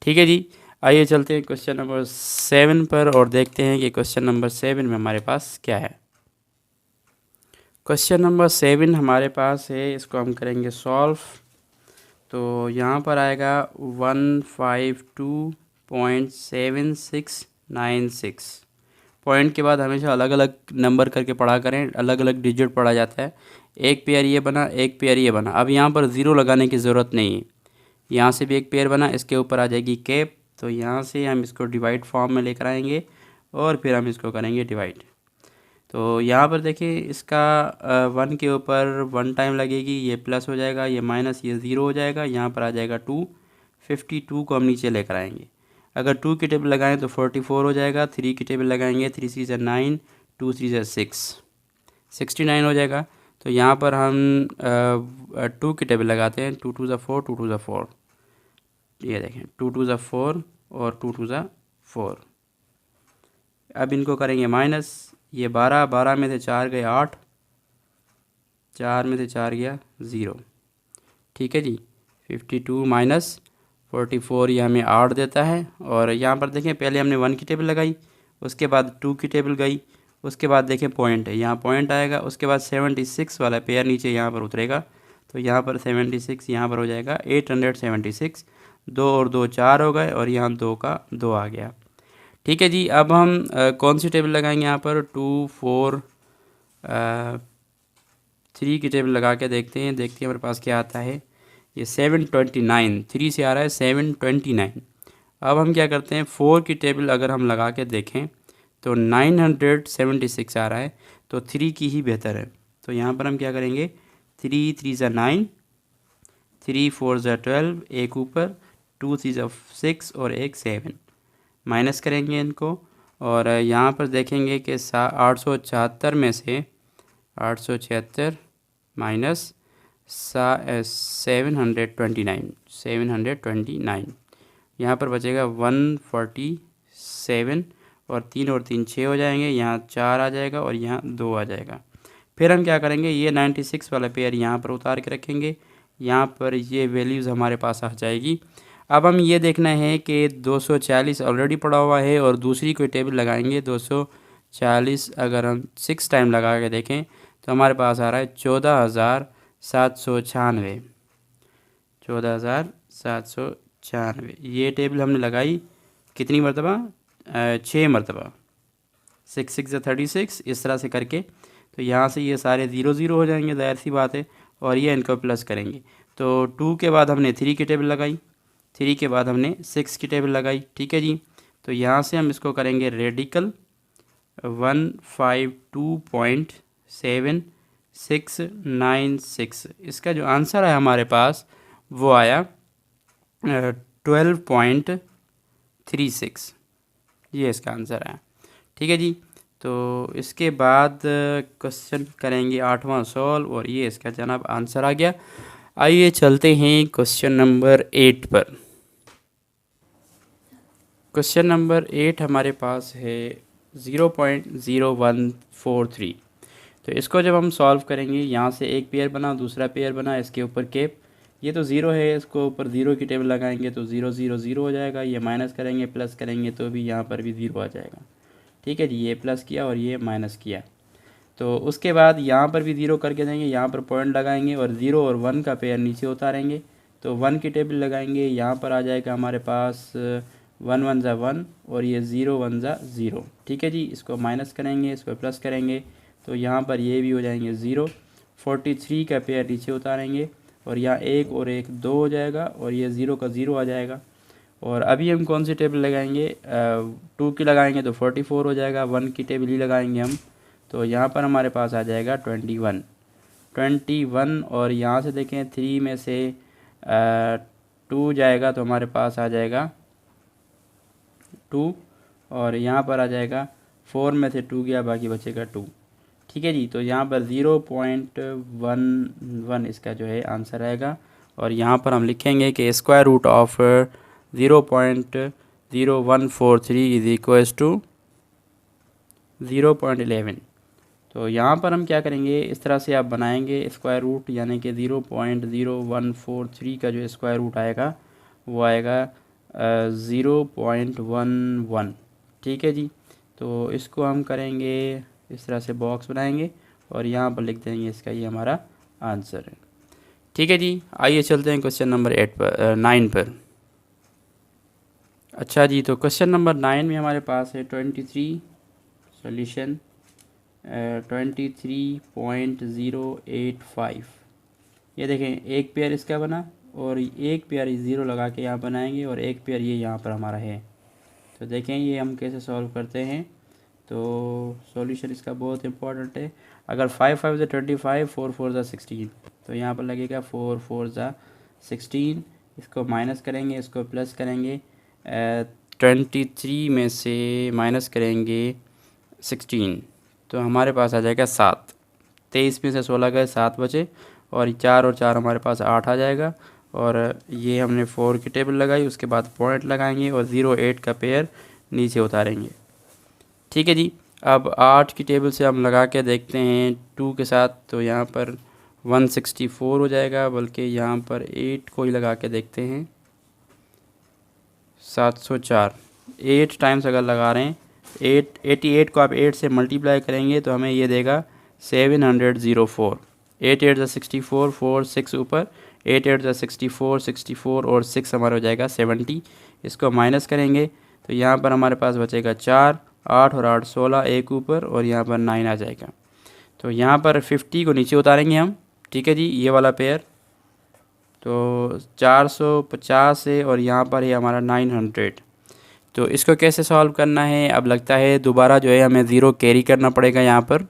ठीक है जी, आइए चलते हैं क्वेश्चन नंबर 7 पर और देखते हैं कि क्वेश्चन नंबर 7 में हमारे पास क्या है। क्वेश्चन नंबर 7 हमारे पास है, इसको हम करेंगे सॉल्व। तो यहाँ पर आएगा 152.7696। पॉइंट के बाद हमेशा अलग अलग नंबर करके पढ़ा करें, अलग अलग डिजिट पढ़ा जाता है। एक पेयर ये बना, एक पेयर ये बना। अब यहाँ पर ज़ीरो लगाने की ज़रूरत नहीं है, यहाँ से भी एक पेयर बना, इसके ऊपर आ जाएगी कैप। तो यहाँ से हम इसको डिवाइड फॉर्म में लेकर आएंगे और फिर हम इसको करेंगे डिवाइड। तो यहाँ पर देखिए, इसका 1 के ऊपर 1 टाइम लगेगी, ये प्लस हो जाएगा, ये माइनस, ये 0 हो जाएगा, यहाँ पर आ जाएगा 2। 52 को हम नीचे लेकर आएंगे। अगर 2 की टेबल लगाएं तो 44 हो जाएगा। 3 की टेबल लगाएंगे, 3 3 ज़ा 9, 2 3 ज़ा 6, 69 हो जाएगा। तो यहाँ पर हम 2 की टेबल लगाते हैं, 2 2 ज़ा 4, 2 2 ज़ा 4। ये देखें, 2 2 ज़ा 4 और 2 2 ज़ा 4। अब इनको करेंगे माइनस, ये 12, 12 में से 4 गए 8, 4 में से 4 गया 0। ठीक है जी, 52 माइनस 44 ये हमें 8 देता है। और यहाँ पर देखें, पहले हमने 1 की टेबल लगाई, उसके बाद 2 की टेबल गई, उसके बाद देखें पॉइंट है, यहाँ पॉइंट आएगा, उसके बाद 76 वाला पेयर नीचे यहाँ पर उतरेगा। तो यहाँ पर 76 यहाँ पर हो जाएगा 876। 2 और 2 4 हो गए और यहाँ 2 का 2 आ गया। ठीक है जी, अब हम कौन सी टेबल लगाएंगे, यहाँ पर 2 4 3 की टेबल लगा के देखते हैं हमारे पास क्या आता है। ये 729, 3 से आ रहा है 729। अब हम क्या करते हैं, 4 की टेबल अगर हम लगा के देखें तो 976 आ रहा है, तो 3 की ही बेहतर है। तो यहाँ पर हम क्या करेंगे, 3 3 ज़ा 9, 3 4 ज़ा 12, एक ऊपर, 2 3 ज़ा 6 और एक 7, माइनस करेंगे इनको। और यहाँ पर देखेंगे कि 876 में से 876 माइनस 729, यहाँ पर बचेगा 147 और 3 और 3 6 हो जाएंगे, यहाँ 4 आ जाएगा और यहाँ 2 आ जाएगा। फिर हम क्या करेंगे, ये 96 वाला पेयर यहाँ पर उतार के रखेंगे, यहाँ पर ये वैल्यूज़ हमारे पास आ जाएगी। अब हम ये देखना है कि 240 ऑलरेडी पड़ा हुआ है और दूसरी कोई टेबल लगाएंगे। 240 अगर हम 6 टाइम लगा के देखें तो हमारे पास आ रहा है 14,796। 14,796 ये टेबल हमने लगाई कितनी मरतबा, 6 मरतबा। 6 6 ज़ा 36, इस तरह से करके। तो यहाँ से ये सारे 0 0 हो जाएंगे, ज़ाहिर सी बात है, और ये इनको प्लस करेंगे। तो 2 के बाद हमने 3 की टेबल लगाई, 3 के बाद हमने 6 की टेबल लगाई। ठीक है जी, तो यहाँ से हम इसको करेंगे रेडिकल 152.7696। इसका जो आंसर है हमारे पास वो आया 12.36, ये इसका आंसर है। ठीक है जी, तो इसके बाद क्वेश्चन करेंगे 8वां सॉल्व और ये इसका जनाब आंसर आ गया। आइए चलते हैं क्वेश्चन नंबर 8 पर। क्वेश्चन नंबर 8 हमारे पास है 0.0143। तो इसको जब हम सॉल्व करेंगे, यहाँ से एक पेयर बना, दूसरा पेयर बना, इसके ऊपर कैप, ये तो 0 है, इसको ऊपर 0 की टेबल लगाएंगे तो 0 0 0 हो जाएगा। ये माइनस करेंगे, प्लस करेंगे तो भी यहाँ पर भी 0 आ जाएगा। ठीक है जी, ये प्लस किया और ये माइनस किया। तो उसके बाद यहाँ पर भी 0 करके देंगे, यहाँ पर पॉइंट लगाएंगे और 0 और 1 का पेयर नीचे उतारेंगे। तो 1 की टेबल लगाएंगे, यहाँ पर आ जाएगा हमारे पास 1 1 ज़ा 1 और ये 0 1 ज़ा 0। ठीक है जी, इसको माइनस करेंगे, इसको प्लस करेंगे तो यहाँ पर ये भी हो जाएंगे 0। 43 का पेयर नीचे उतारेंगे और यहाँ 1 और 1 2 हो जाएगा और ये 0 का 0 आ जाएगा। और अभी हम कौन सी टेबल लगाएंगे, 2 की लगाएंगे तो 44 हो जाएगा। 1 की टेबल ही लगाएंगे हम, तो यहाँ पर हमारे पास आ जाएगा 21 और यहाँ से देखें 3 में से 2 जाएगा तो हमारे पास आ जाएगा 2 और यहाँ पर आ जाएगा 4 में से 2 गया, बाकी बचेगा 2। ठीक है जी, तो यहाँ पर 0.11 इसका जो है आंसर आएगा। और यहाँ पर हम लिखेंगे कि square root of 0.0143 is equals to 0.11। तो यहाँ पर हम क्या करेंगे, इस तरह से आप बनाएंगे स्क्वायर रूट, यानी कि 0.0143 का जो स्क्वायर रूट आएगा वो आएगा 0.11। ठीक है जी, तो इसको हम करेंगे इस तरह से, बॉक्स बनाएंगे और यहाँ पर लिख देंगे इसका ये हमारा आंसर है। ठीक है जी, आइए चलते हैं क्वेश्चन नंबर 9 पर। अच्छा जी, तो क्वेश्चन नंबर 9 में हमारे पास है 23 सॉल्यूशन 23.085। ये देखें एक पेयर इसका बना और एक पेयर 0 लगा के यहाँ बनाएंगे और एक पेयर ये यहाँ पर हमारा है। तो देखें ये हम कैसे सॉल्व करते हैं। तो सॉल्यूशन इसका बहुत इंपॉर्टेंट है। अगर 5 5 ज़ा 25, 4 4 ज़ा 16, तो यहाँ पर लगेगा 4 4 ज़ा 16। इसको माइनस करेंगे, इसको प्लस करेंगे, 23 में से माइनस करेंगे 16 तो हमारे पास आ जाएगा 7। 23 में से 16 गए, 7 बचे और 4 और 4 हमारे पास 8 आ जाएगा। और ये हमने 4 की टेबल लगाई, उसके बाद पॉइंट लगाएंगे और 0 8 का पेयर नीचे उतारेंगे। ठीक है जी, अब 8 की टेबल से हम लगा के देखते हैं 2 के साथ, तो यहाँ पर 164 हो जाएगा, बल्कि यहाँ पर 8 को ही लगा के देखते हैं 704। 8 टाइम्स अगर लगा रहे हैं, 88 को आप 8 से मल्टीप्लाई करेंगे तो हमें ये देगा 704। 8 8 ज़ा 64, 4 6 ऊपर, 8 8 ज़ा 64, 64 और 6 हमारा हो जाएगा 70। इसको माइनस करेंगे तो यहाँ पर हमारे पास बचेगा 4, 8 और 8 16, एक ऊपर और यहाँ पर 9 आ जाएगा। तो यहाँ पर 50 को नीचे उतारेंगे हम। ठीक है जी, ये वाला पेयर तो 450 है और यहाँ पर है हमारा 900। तो इसको कैसे सॉल्व करना है, अब लगता है दोबारा जो है हमें 0 कैरी करना पड़ेगा यहाँ पर।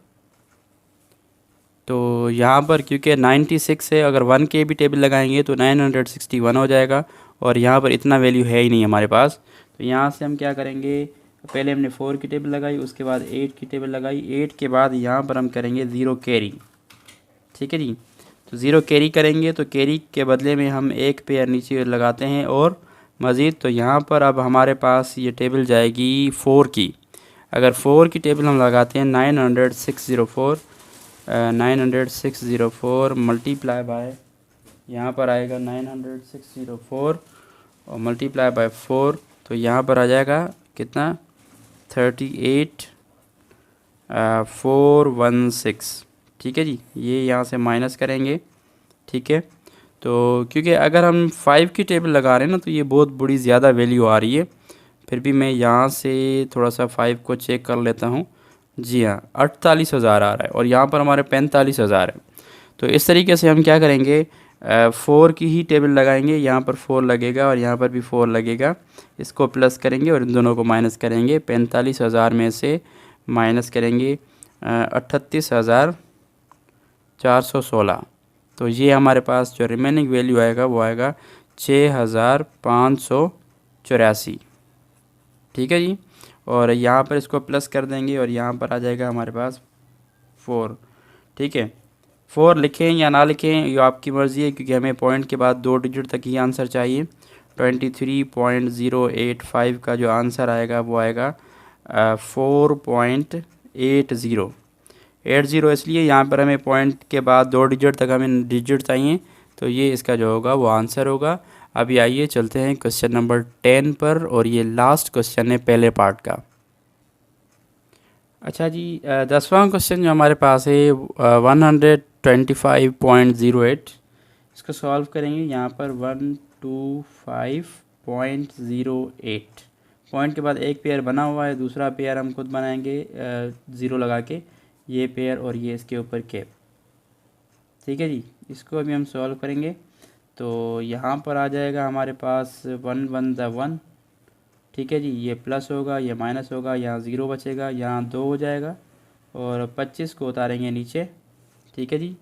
तो यहाँ पर क्योंकि 96 है, अगर 1 के भी टेबल लगाएंगे तो 961 हो जाएगा और यहाँ पर इतना वैल्यू है ही नहीं हमारे पास। तो यहाँ से हम क्या करेंगे, पहले हमने 4 की टेबल लगाई, उसके बाद 8 की टेबल लगाई, 8 के बाद यहाँ पर हम करेंगे 0 कैरी। ठीक है जी, तो 0 कैरी करेंगे तो कैरी के बदले में हम एक पेयर नीचे लगाते हैं और मज़ीद। तो यहाँ पर अब हमारे पास ये टेबल जाएगी 4 की। अगर 4 की टेबल हम लगाते हैं 90604 मल्टीप्लाई बाय, यहाँ पर आएगा 90604 और मल्टीप्लाई बाय 4, तो यहाँ पर आ जाएगा कितना 38416। ठीक है जी, ये यहाँ से माइनस करेंगे। ठीक है, तो क्योंकि अगर हम 5 की टेबल लगा रहे हैं ना तो ये बहुत बड़ी ज़्यादा वैल्यू आ रही है। फिर भी मैं यहाँ से थोड़ा सा 5 को चेक कर लेता हूँ। जी हाँ, 48,000 आ रहा है और यहाँ पर हमारे 45,000 है। तो इस तरीके से हम क्या करेंगे, 4 की ही टेबल लगाएंगे, यहाँ पर 4 लगेगा और यहाँ पर भी 4 लगेगा। इसको प्लस करेंगे और इन दोनों को माइनस करेंगे। 45,000 में से माइनस करेंगे 38,416, तो ये हमारे पास जो रिमेनिंग वैल्यू आएगा वो आएगा 6,584। ठीक है जी, और यहाँ पर इसको प्लस कर देंगे और यहाँ पर आ जाएगा हमारे पास 4। ठीक है, 4 लिखें या ना लिखें ये आपकी मर्ज़ी है, क्योंकि हमें पॉइंट के बाद 2 डिजिट तक ही आंसर चाहिए। 23.085 का जो आंसर आएगा वो आएगा 4.80। इसलिए यहाँ पर हमें पॉइंट के बाद 2 डिजिट तक हमें डिजिट चाहिए, तो ये इसका जो होगा वो आंसर होगा। अभी आइए चलते हैं क्वेश्चन नंबर 10 पर, और ये लास्ट क्वेश्चन है पहले पार्ट का। अच्छा जी, 10वां क्वेश्चन जो हमारे पास है 125.08, इसको सॉल्व करेंगे। यहाँ पर 125.08 पॉइंट के बाद एक पेयर बना हुआ है, दूसरा पेयर हम खुद बनाएंगे ज़ीरो लगा के, ये पेयर और ये इसके ऊपर कैप। ठीक है जी, इसको अभी हम सॉल्व करेंगे तो यहाँ पर आ जाएगा हमारे पास 1 1 ज़ा 1। ठीक है जी, ये प्लस होगा, ये माइनस होगा, यहाँ ज़ीरो बचेगा, यहाँ 2 हो जाएगा और 25 को उतारेंगे नीचे। ठीक है जी,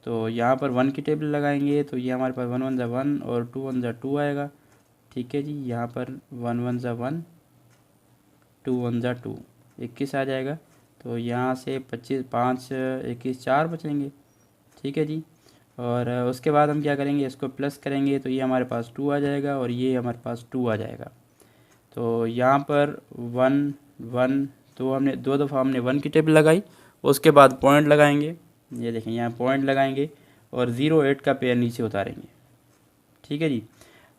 तो यहाँ पर 1 की टेबल लगाएंगे तो ये हमारे पास 1 1 ज़ा 1 और 2 1 ज़ा 2 आएगा। ठीक है जी, यहाँ पर 1 1 ज़ा 1, 2 1 ज़ा 2, 21 आ जाएगा। तो यहाँ से 25 5 21 4 बचेंगे। ठीक है जी, और उसके बाद हम क्या करेंगे, इसको प्लस करेंगे तो ये हमारे पास 2 आ जाएगा और ये हमारे पास 2 आ जाएगा। तो यहाँ पर 1 1 तो हमने दो दफ़ा हमने 1 की टेबल लगाई, उसके बाद पॉइंट लगाएंगे, ये देखें यहाँ पॉइंट लगाएंगे और 0 8 का पेयर नीचे उतारेंगे। ठीक है जी,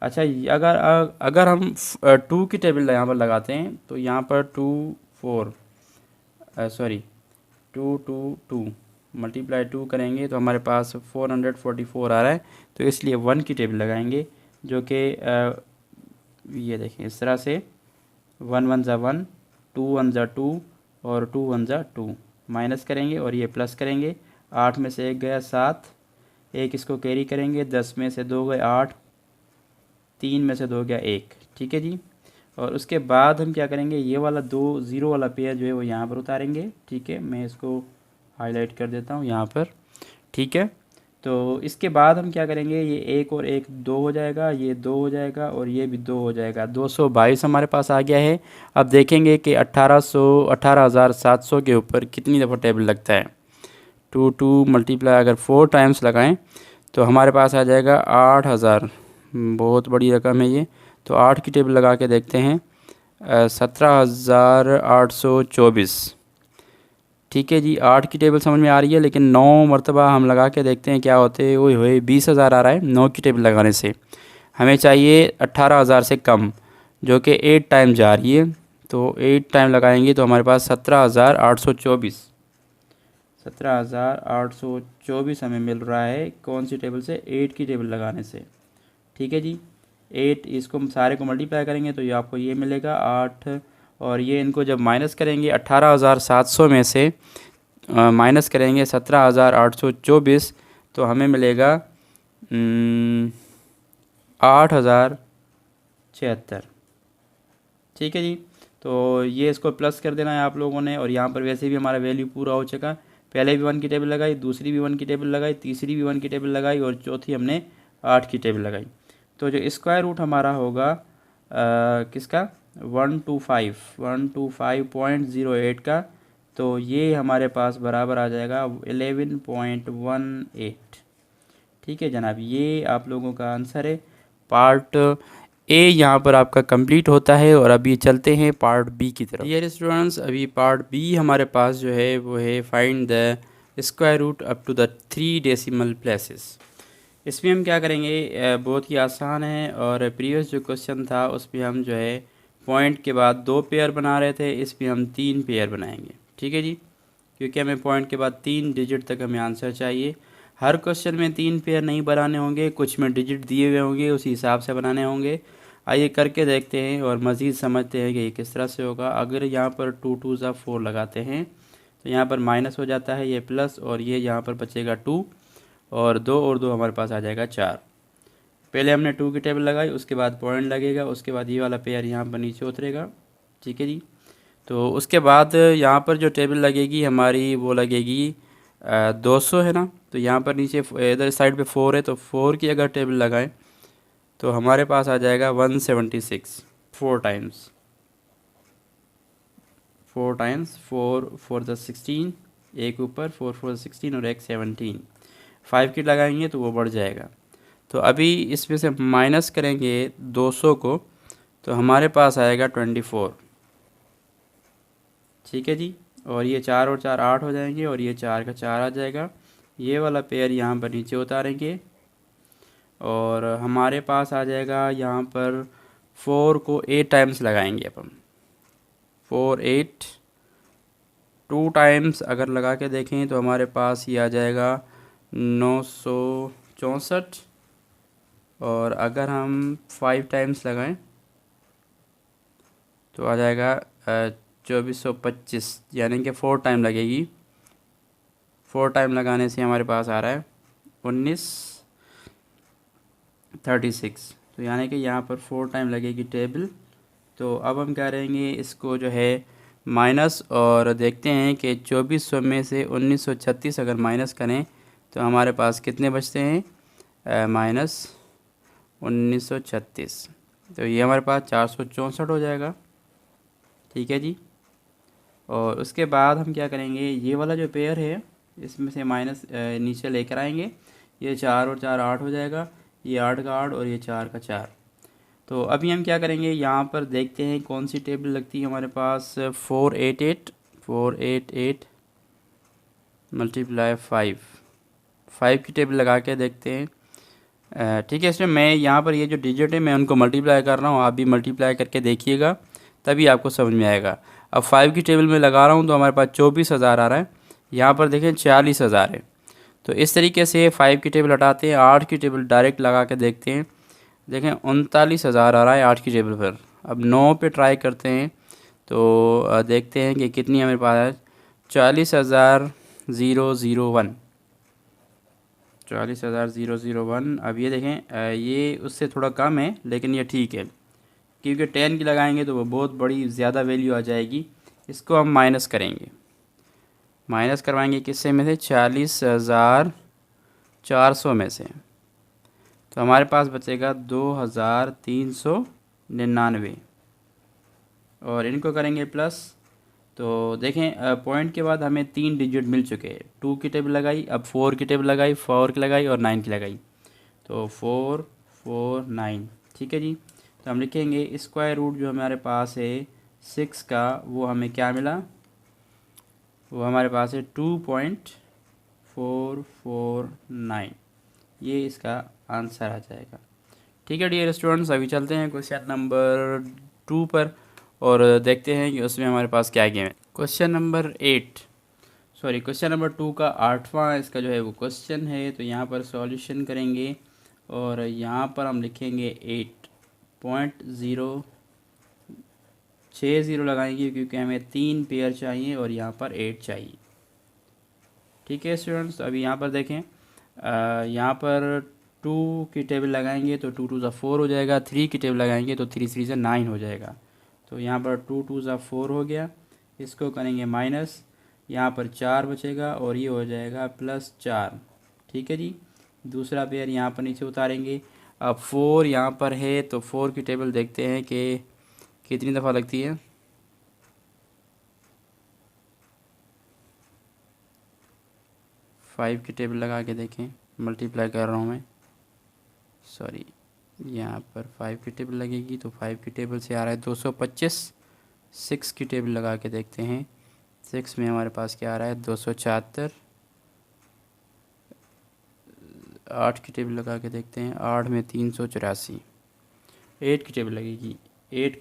अच्छा अगर अगर हम 2 की टेबल यहाँ पर लगाते हैं तो यहाँ पर 2 4 सॉरी 2 2 2 मल्टीप्लाई 2 करेंगे तो हमारे पास 444 आ रहा है। तो इसलिए 1 की टेबल लगाएंगे जो कि ये देखें इस तरह से 1 1 ज़ा 1, 2 1 ज़ा 2 और 2 1 ज़ा 2, माइनस करेंगे और ये प्लस करेंगे। 8 में से 1 गया 7, एक इसको कैरी करेंगे, 10 में से 2 गए 8, 3 में से 2 गया 1। ठीक है जी, और उसके बाद हम क्या करेंगे, ये वाला 2 ज़ीरो वाला पेयर जो है वो यहाँ पर उतारेंगे। ठीक है, मैं इसको हाईलाइट कर देता हूँ यहाँ पर। ठीक है, तो इसके बाद हम क्या करेंगे, ये 1 और 1 2 हो जाएगा, ये 2 हो जाएगा और ये भी 2 हो जाएगा। 222 हमारे पास आ गया है। अब देखेंगे कि 18,700 के ऊपर कितनी दफ़ा टेबल लगता है। 2 2 मल्टीप्लाई अगर 4 टाइम्स लगाएं तो हमारे पास आ जाएगा 8,000। बहुत बड़ी रकम है ये। तो 8 की टेबल लगा के देखते हैं, 17,824। ठीक है जी, 8 की टेबल समझ में आ रही है, लेकिन 9 मरतबा हम लगा के देखते हैं क्या होते हैं। वो 20,000 आ रहा है 9 की टेबल लगाने से। हमें चाहिए 18,000 से कम, जो कि 8 टाइम जा रही है। तो 8 टाइम लगाएंगे तो हमारे पास 17,824 17,824 हमें मिल रहा है। कौन सी टेबल से, 8 की टेबल लगाने से। ठीक है जी, 8 इसको हम सारे को मल्टीप्लाई करेंगे तो ये आपको ये मिलेगा 8, और ये इनको जब माइनस करेंगे 18,700 में से माइनस करेंगे 17,824 तो हमें मिलेगा 8,076। ठीक है जी, तो ये इसको प्लस कर देना है आप लोगों ने। और यहाँ पर वैसे भी हमारा वैल्यू पूरा हो चुका। पहले भी 1 की टेबल लगाई, दूसरी भी 1 की टेबल लगाई, तीसरी भी 1 की टेबल लगाई और चौथी हमने 8 की टेबल लगाई। तो जो स्क्वायर रूट हमारा होगा किसका, 125.08 का, तो ये हमारे पास बराबर आ जाएगा 11.18। ठीक है जनाब, ये आप लोगों का आंसर है। पार्ट ए यहाँ पर आपका कंप्लीट होता है और अभी चलते हैं पार्ट बी की तरफ। डियर स्टूडेंट्स, अभी पार्ट बी हमारे पास जो है वो है find the square root up to the 3 decimal places. इसमें हम क्या करेंगे, बहुत ही आसान है। और प्रीवियस जो क्वेश्चन था उसमें हम जो है पॉइंट के बाद 2 पेयर बना रहे थे, इसमें हम 3 पेयर बनाएंगे। ठीक है जी, क्योंकि हमें पॉइंट के बाद 3 डिजिट तक हमें आंसर चाहिए। हर क्वेश्चन में 3 पेयर नहीं बनाने होंगे, कुछ में डिजिट दिए हुए होंगे, उसी हिसाब से बनाने होंगे। आइए करके देखते हैं और मज़ीद समझते हैं कि ये किस तरह से होगा। अगर यहाँ पर 2 2 ज़ा 4 लगाते हैं तो यहाँ पर माइनस हो जाता है, ये प्लस, और ये यहाँ पर बचेगा 2 और 2 और 2 हमारे पास आ जाएगा 4। पहले हमने 2 की टेबल लगाई, उसके बाद पॉइंट लगेगा, उसके बाद ये वाला पेयर यहाँ पर नीचे उतरेगा। ठीक है जी, तो उसके बाद यहाँ पर जो टेबल लगेगी हमारी वो लगेगी 200 है ना। तो यहाँ पर नीचे इधर साइड पे 4 है, तो 4 की अगर टेबल लगाएं तो हमारे पास आ जाएगा 176। 4 टाइम्स 4 4 द 16, एक ऊपर 4 4 16 और एक 17। 5 की लगाएंगे तो वो बढ़ जाएगा। तो अभी इसमें से माइनस करेंगे 200 को तो हमारे पास आएगा 24। ठीक है जी, और ये 4 और 4 8 हो जाएंगे और ये 4 का 4 आ जाएगा। ये वाला पेयर यहाँ पर नीचे उतारेंगे और हमारे पास आ जाएगा यहाँ पर 4 को 8 टाइम्स लगाएंगे अपन। 4 8 2 टाइम्स अगर लगा के देखें तो हमारे पास ये आ जाएगा 964। और अगर हम 5 टाइम्स लगाएं तो आ जाएगा 2425, यानी कि 4 टाइम लगेगी। 4 टाइम लगाने से हमारे पास आ रहा है 1936। तो यानी कि यहाँ पर 4 टाइम लगेगी टेबल। तो अब हम क्या करेंगे, इसको जो है माइनस, और देखते हैं कि 2400 में से 1936 अगर माइनस करें तो हमारे पास कितने बचते हैं, माइनस 1936। तो ये हमारे पास 464 हो जाएगा। ठीक है जी। और उसके बाद हम क्या करेंगे, ये वाला जो पेयर है इसमें से माइनस नीचे लेकर आएंगे। ये 4 और 4 8 हो जाएगा, ये 8 का 8 और ये 4 का 4। तो अभी हम क्या करेंगे, यहाँ पर देखते हैं कौन सी टेबल लगती है हमारे पास। 488 मल्टीप्लाई 5 की टेबल लगा के देखते हैं। ठीक है, इसमें मैं यहाँ पर ये जो डिजिट है मैं उनको मल्टीप्लाई कर रहा हूँ, आप भी मल्टीप्लाई करके देखिएगा तभी आपको समझ में आएगा। अब 5 की टेबल में लगा रहा हूँ तो हमारे पास 24,000 आ रहा है। यहाँ पर देखें 40,000 है। तो इस तरीके से 5 की टेबल हटाते हैं, 8 की टेबल डायरेक्ट लगा के देखते हैं। देखें 39,000 आ रहा है 8 की टेबल पर। अब 9 पे ट्राई करते हैं तो देखते हैं कि कितनी हमारे पास है। 40,001। 40,001। अब ये देखें ये उससे थोड़ा कम है लेकिन ये ठीक है, क्योंकि 10 की लगाएंगे तो वो बहुत बड़ी ज़्यादा वैल्यू आ जाएगी। इसको हम माइनस करेंगे, माइनस करवाएंगे किससे में से, 40,400 में से। तो हमारे पास बचेगा 2,399, और इनको करेंगे प्लस। तो देखें पॉइंट के बाद हमें 3 डिजिट मिल चुके हैं। 2 की टेबल लगाई, अब 4 की टेबल लगाई, 4 की लगाई और 9 की लगाई, तो 4 4 9। ठीक है जी। तो हम लिखेंगे स्क्वायर रूट जो हमारे पास है 6 का, वो हमें क्या मिला, वो हमारे पास है 2.449। ये इसका आंसर आ जाएगा। ठीक है डियर स्टूडेंट्स, अभी चलते हैं क्वेश्चन नंबर 2 पर और देखते हैं कि उसमें हमारे पास क्या गेम है। क्वेश्चन नंबर 2 का 8वां इसका जो है वो क्वेश्चन है। तो यहाँ पर सॉल्यूशन करेंगे और यहाँ पर हम लिखेंगे 8.060 लगाएंगे, क्योंकि हमें 3 पेयर चाहिए और यहाँ पर 8 चाहिए। ठीक है स्टूडेंट्स, अभी यहाँ पर देखें यहाँ पर 2 की टेबल लगाएंगे तो 2 2 ज़ा 4 हो जाएगा। 3 की टेबल लगाएंगे तो 3 3 ज़ा 9 हो जाएगा। तो यहाँ पर 2 2 ज़ा 4 हो गया, इसको करेंगे माइनस, यहाँ पर 4 बचेगा और ये हो जाएगा +4। ठीक है जी। दूसरा पेयर यहाँ पर नीचे उतारेंगे। अब 4 यहाँ पर है तो 4 की टेबल देखते हैं कि कितनी दफ़ा लगती है। फाइव की टेबल लगा के देखें, मल्टीप्लाई कर रहा हूँ मैं, सॉरी, यहाँ पर 5 की टेबल लगेगी तो 5 की टेबल से आ रहा है 225। 6 की टेबल लगा के देखते हैं, 6 में हमारे पास क्या आ रहा है 274। 8 की टेबल लगा के देखते हैं, 8 में 384। 8 की टेबल लगेगी, 8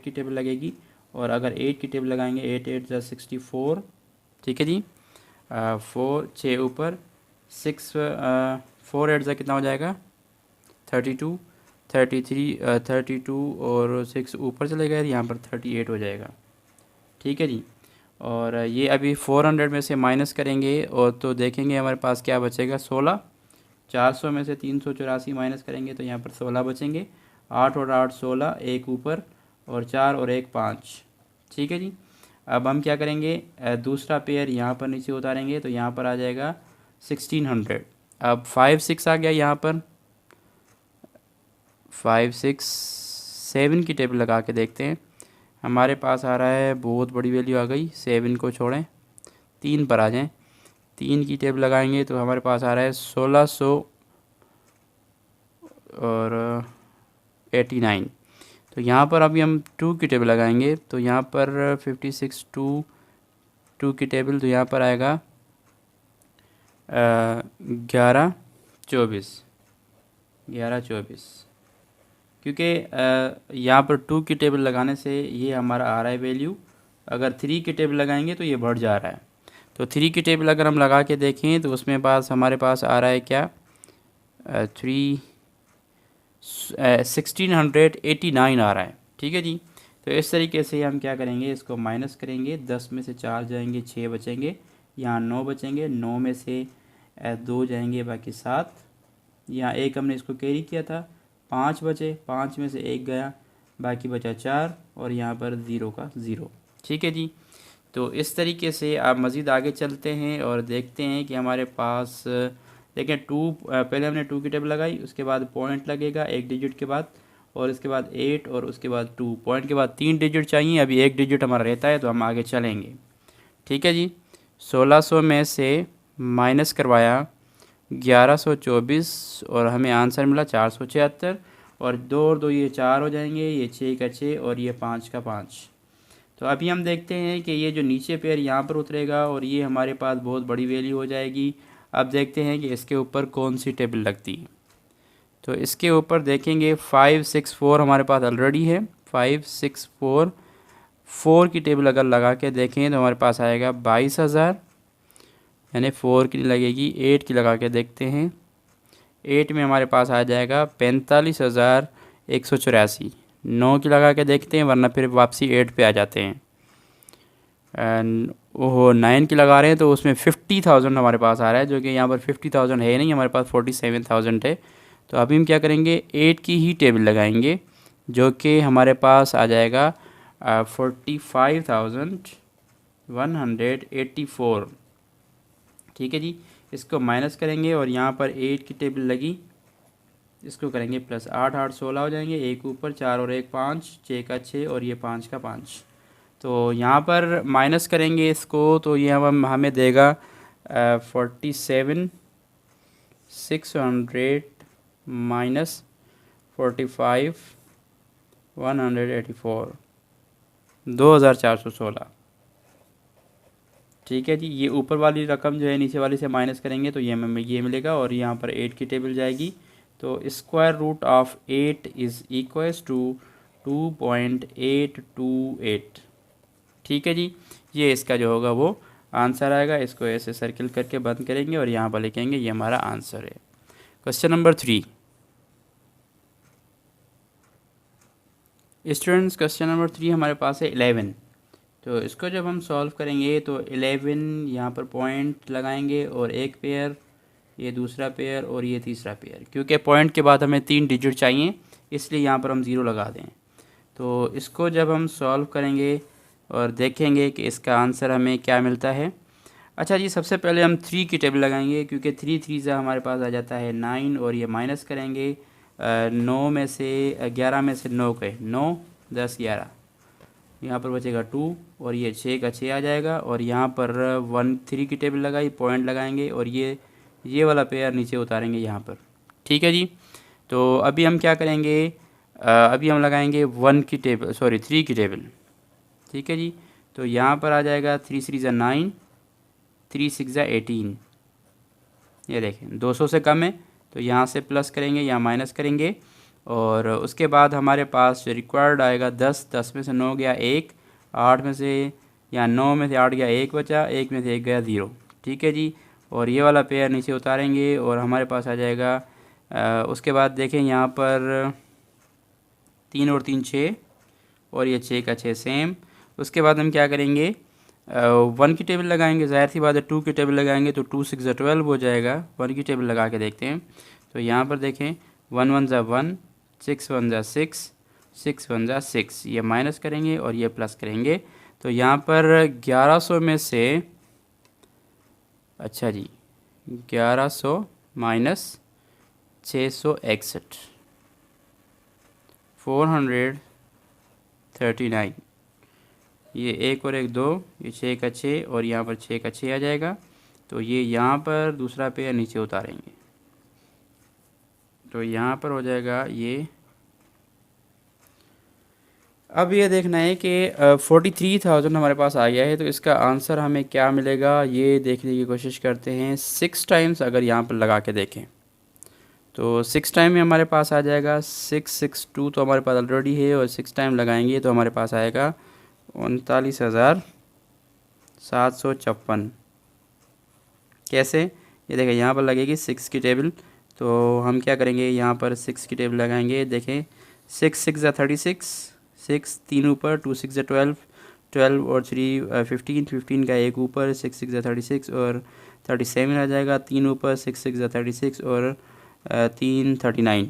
की टेबल लगेगी, और अगर 8 की टेबल लगाएंगे 8 8 ज़ा 64। ठीक है जी। 4 6 ऊपर 6 4 8 ज़ा कितना हो जाएगा 32। 32 और 6 ऊपर चले गए, यहाँ पर 38 हो जाएगा। ठीक है जी। और ये अभी 400 में से माइनस करेंगे और तो देखेंगे हमारे पास क्या बचेगा 16। 400 में से 384 माइनस करेंगे तो यहाँ पर 16 बचेंगे। 8 और 8 16, एक ऊपर और 4 और 1 5। ठीक है जी। अब हम क्या करेंगे, दूसरा पेयर यहाँ पर नीचे उतारेंगे तो यहाँ पर आ जाएगा 1600। अब 5 6 आ गया, यहाँ पर 5 6 7 की टेबल लगा के देखते हैं। हमारे पास आ रहा है, बहुत बड़ी वैल्यू आ गई, 7 को छोड़ें 3 पर आ जाएं। 3 की टेबल लगाएंगे तो हमारे पास आ रहा है 1600 और 89। तो यहाँ पर अभी हम 2 की टेबल लगाएंगे तो यहाँ पर 56 2 की टेबल, तो यहाँ पर आएगा 11 24। क्योंकि यहाँ पर 2 की टेबल लगाने से ये हमारा आ रहा है वैल्यू। अगर 3 की टेबल लगाएंगे तो ये बढ़ जा रहा है। तो 3 की टेबल अगर हम लगा के देखें तो उसमें पास हमारे पास आ रहा है क्या 3 1689 आ रहा है। ठीक है जी। तो इस तरीके से हम क्या करेंगे, इसको माइनस करेंगे, 10 में से 4 जाएंगे, 6 बचेंगे, यहाँ 9 बचेंगे, 9 में से 2 जाएंगे, बाकी 7, यहाँ एक हमने इसको कैरी किया था, 5 बचे, 5 में से 1 गया, बाकी बचा 4, और यहाँ पर 0 का 0। ठीक है जी। तो इस तरीके से आप मज़ीद आगे चलते हैं और देखते हैं कि हमारे पास देखें पहले हमने 2 की टेबल लगाई, उसके बाद पॉइंट लगेगा एक डिजिट के बाद, और इसके बाद 8, और उसके बाद 2, पॉइंट के बाद 3 डिजिट चाहिए। अभी एक डिजिट हमारा रहता है तो हम आगे चलेंगे। ठीक है जी। 1600 में से माइनस करवाया 1124, और हमें आंसर मिला 476, और 2 और 2 ये 4 हो जाएंगे, ये 6 का 6, और ये 5 का 5। तो अभी हम देखते हैं कि ये जो नीचे पेयर यहाँ पर उतरेगा, और ये हमारे पास बहुत बड़ी वैल्यू हो जाएगी। अब देखते हैं कि इसके ऊपर कौन सी टेबल लगती है। तो इसके ऊपर देखेंगे 564 हमारे पास ऑलरेडी है। 564 4 की टेबल अगर लगा के देखें तो हमारे पास आएगा 22,000, यानी 4 की लगेगी। 8 की लगा के देखते हैं, 8 में हमारे पास आ जाएगा 45,184। 9 की लगा के देखते हैं, वरना फिर वापसी 8 पे आ जाते हैं। ओहो 9 की लगा रहे हैं तो उसमें 50,000 हमारे पास आ रहा है, जो कि यहाँ पर 50,000 है नहीं, हमारे पास 47,000 है। तो अभी हम क्या करेंगे, 8 की ही टेबल लगाएंगे, जो कि हमारे पास आ जाएगा 45,184। ठीक है जी। इसको माइनस करेंगे, और यहाँ पर 8 की टेबल लगी, इसको करेंगे प्लस, 8 8 16 हो जाएंगे, एक ऊपर, 4 और 1 5, 6 का 6, और ये 5 का 5। तो यहाँ पर माइनस करेंगे इसको, तो ये हमें देगा 47,600 माइनस 45,184, 2,416। ठीक है जी। ये ऊपर वाली रकम जो है नीचे वाली से माइनस करेंगे तो ये हमें ये मिलेगा, और यहाँ पर 8 की टेबल जाएगी। तो square root of 8 is equals to 2.828। ठीक है जी। ये इसका जो होगा वो आंसर आएगा। इसको ऐसे सर्किल करके बंद करेंगे और यहाँ पर लिखेंगे ये हमारा आंसर है। Question number 3 students, question number 3 हमारे पास है 11। तो इसको जब हम सॉल्व करेंगे तो 11 यहाँ पर पॉइंट लगाएंगे, और एक पेयर, ये दूसरा पेयर, और ये तीसरा पेयर। क्योंकि पॉइंट के बाद हमें 3 डिजिट चाहिए, इसलिए यहाँ पर हम 0 लगा दें। तो इसको जब हम सॉल्व करेंगे और देखेंगे कि इसका आंसर हमें क्या मिलता है। अच्छा जी, सबसे पहले हम 3 की टेबल लगाएंगे, क्योंकि 3 3 से हमारे पास आ जाता है 9, और ये माइनस करेंगे 9 में से 11 में से 9 के 9 10 11, यहाँ पर बचेगा 2, और ये 6 का 6 आ जाएगा। और यहाँ पर 1 3 की टेबल लगाई, पॉइंट लगाएंगे, और ये वाला पेयर नीचे उतारेंगे यहाँ पर। ठीक है जी। तो अभी हम क्या करेंगे, अभी हम लगाएंगे 3 की टेबल। ठीक है जी। तो यहाँ पर आ जाएगा 3 3 ज़ा 9, 3 6 ज़ा 18। ये देखें 200 से कम है, तो यहाँ से प्लस करेंगे, यहाँ माइनस करेंगे, और उसके बाद हमारे पास रिक्वायर्ड आएगा 10। 10 में से 9 गया 1, 8 में से, यहाँ 9 में से 8 गया 1 बचा, 1 में से 1 गया 0। ठीक है जी। और ये वाला पेयर नीचे उतारेंगे, और हमारे पास आ जाएगा उसके बाद देखें यहाँ पर 3 और 3 6, और ये 6 का 6 सेम। उसके बाद हम क्या करेंगे, 1 की टेबल लगाएंगे, ज़ाहिर सी बात है 2 की टेबल लगाएंगे तो 2 6 ज़ा 12 हो जाएगा। 1 की टेबल लगा के देखते हैं। तो यहाँ पर देखें 1 1 ज़ा 1, 6 1 ज़ा 6, 6 1 ज़ा 6, ये माइनस करेंगे और ये प्लस करेंगे। तो यहाँ पर 1100 में से, अच्छा जी, 1100 माइनस 661, 439, ये 1 और 1 2, ये 6 का 6, और यहाँ पर 6 का 6 आ जाएगा। तो ये यहाँ पर दूसरा पेयर नीचे उतारेंगे, तो यहाँ पर हो जाएगा ये। अब ये देखना है कि 43,000 हमारे पास आ गया है, तो इसका आंसर हमें क्या मिलेगा ये देखने की कोशिश करते हैं। 6 टाइम्स अगर यहाँ पर लगा के देखें तो 6 टाइम में हमारे पास आ जाएगा 662, तो हमारे पास ऑलरेडी है, और 6 टाइम लगाएंगे तो हमारे पास आएगा 39,756। कैसे, ये देखें यहाँ पर लगेगी 6 की टेबल, तो हम क्या करेंगे, यहाँ पर 6 की टेबल लगाएंगे। देखें 6 6 ज़ा 36, 6 3 ऊपर, 2 6 ज़ा 12, 12 और 3 15, 15 का एक ऊपर, 6 6 ज़ा 36 और 37 आ जाएगा, 3 ऊपर, 6 6 ज़ा 36 और 3 39।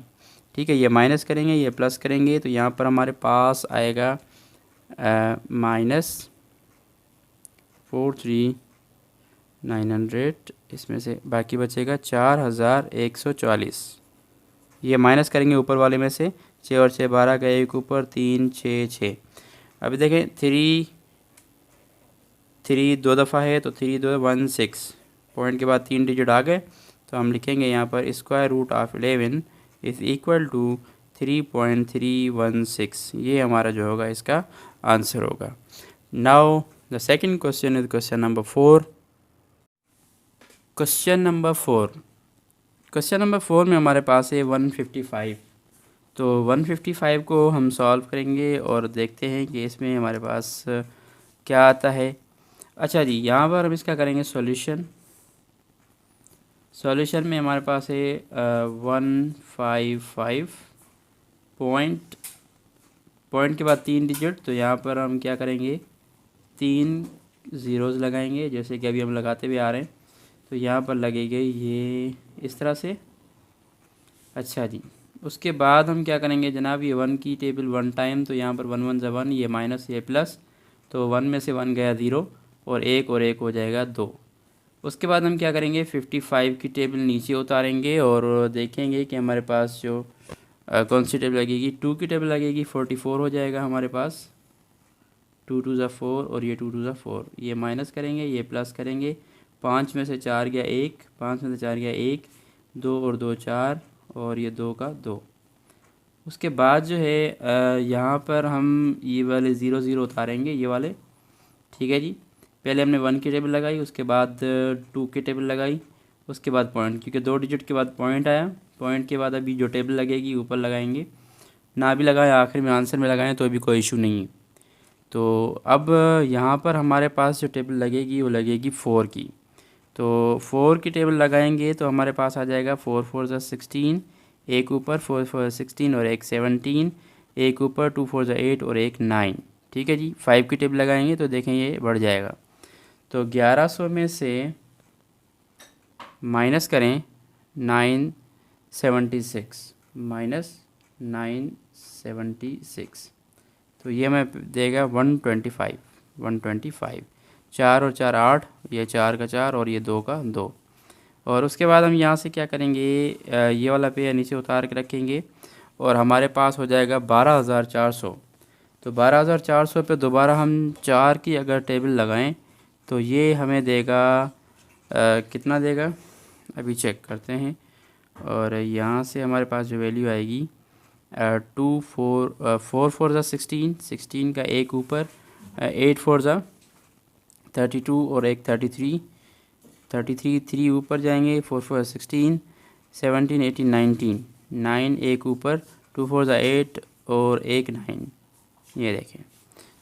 ठीक है, ये माइनस करेंगे, ये प्लस करेंगे, तो यहाँ पर हमारे पास आएगा -43,900। इसमें से बाकी बचेगा 4,144। ये माइनस करेंगे ऊपर वाले में से, 6 और 6 12 का एक ऊपर, 3 6 6। अभी देखें 3 3 दो दफ़ा है तो 3 2 16, पॉइंट के बाद 3 डिजिट आ गए, तो हम लिखेंगे यहाँ पर square root of 11 is equal to 3.316। ये हमारा जो होगा इसका आंसर होगा। Now the second question is question number 4। Question number 4 में हमारे पास है 155। तो 155 को हम सॉल्व करेंगे और देखते हैं कि इसमें हमारे पास क्या आता है। अच्छा जी, यहाँ पर हम इसका करेंगे सॉल्यूशन में हमारे पास है 155 पॉइंट के बाद 3 डिजिट, तो यहाँ पर हम क्या करेंगे, 3 ज़ीरोज़ लगाएंगे जैसे कि अभी हम लगाते हुए आ रहे हैं। तो यहाँ पर लगेगी ये इस तरह से। अच्छा जी, उसके बाद हम क्या करेंगे जनाब, ये 1 की टेबल 1 टाइम, तो यहाँ पर 1 1 ज़ा 1, ये माइनस ये प्लस, तो 1 में से 1 गया 0 और 1 हो जाएगा 2। उसके बाद हम क्या करेंगे, 55 की टेबल नीचे उतारेंगे और देखेंगे कि हमारे पास जो कौन सी टेबल लगेगी, 2 की टेबल लगेगी, 44 हो जाएगा हमारे पास। 2 2 ज़ा 4 और ये 2 2 ज़ा 4, ये माइनस करेंगे, ये प्लस करेंगे। 5 में से 4 गया 1, 5 में से 4 गया 1, 2 और 2 4 और ये 2 का 2। उसके बाद जो है यहाँ पर हम ये वाले 0 0 उतारेंगे, ये वाले। ठीक है जी, पहले हमने 1 की टेबल लगाई, उसके बाद 2 की टेबल लगाई, उसके बाद पॉइंट, क्योंकि 2 डिजिट के बाद पॉइंट आया। पॉइंट के बाद अभी जो टेबल लगेगी ऊपर लगाएंगे, ना भी लगाएं आखिर में आंसर में लगाएं तो भी कोई इशू नहीं है। तो अब यहाँ पर हमारे पास जो टेबल लगेगी वो लगेगी 4 की। तो 4 की टेबल लगाएंगे तो हमारे पास आ जाएगा 4 4 ज़ा 16, एक ऊपर, 4 4 16 और एक 17, एक ऊपर, 2 4 ज़ा 8 और एक 9। ठीक है जी, 5 की टेबल लगाएंगे तो देखें ये बढ़ जाएगा। तो 1100 में से माइनस करें 976, -976, तो ये हमें देगा 125। 4 और 4 8, ये 4 का 4 और ये 2 का 2। और उसके बाद हम यहाँ से क्या करेंगे, ये वाला पेयर नीचे उतार के रखेंगे और हमारे पास हो जाएगा 12,400। तो 12,400 पे दोबारा हम 4 की अगर टेबल लगाएं तो ये हमें देगा कितना देगा, अभी चेक करते हैं। और यहाँ से हमारे पास जो वैल्यू आएगी 4 4 ज़ा 16, 16 का एक ऊपर, 8 4 ज़ा 32 और एक 33, 3 ऊपर जाएंगे, 4 4 16, 17 18 19, 9 एक ऊपर, 2 4 ज़ा 8 और एक 9। ये देखें,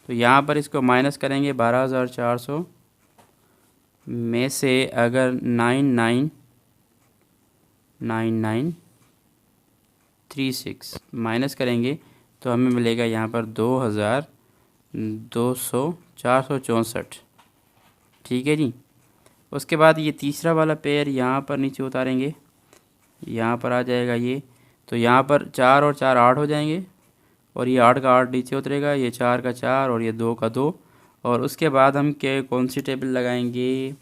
तो यहाँ पर इसको माइनस करेंगे 12,400 में से अगर 9936 माइनस करेंगे तो हमें मिलेगा यहाँ पर 464। ठीक है जी, उसके बाद ये तीसरा वाला पेयर यहाँ पर नीचे उतारेंगे, यहाँ पर आ जाएगा ये। तो यहाँ पर 4 और 4 8 हो जाएंगे और ये 8 का 8 नीचे उतरेगा, ये 4 का 4 और ये 2 का 2। और उसके बाद हम कौन सी टेबल लगाएंगे,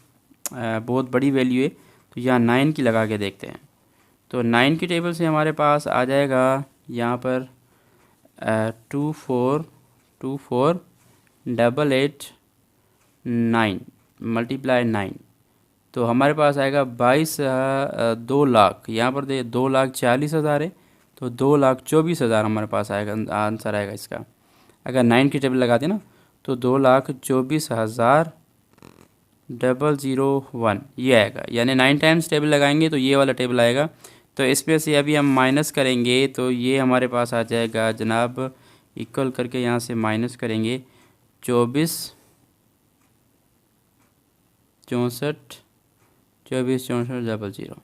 बहुत बड़ी वैल्यू है तो यहाँ 9 की लगा के देखते हैं। तो 9 की टेबल से हमारे पास आ जाएगा यहाँ पर 2 4 2 4 8 8 9 मल्टीप्लाई 9, तो हमारे पास आएगा 2 लाख। यहाँ पर दे 2,40,000 है, तो 2,24,000 हमारे पास आएगा, आंसर आएगा इसका। अगर 9 की टेबल लगा दें ना तो 2,24,001 ये आएगा, यानी 9 टाइम्स टेबल लगाएंगे तो ये वाला टेबल आएगा। तो इसमें से अभी हम माइनस करेंगे तो ये हमारे पास आ जाएगा जनाब, इक्वल करके यहाँ से माइनस करेंगे 24 64 00।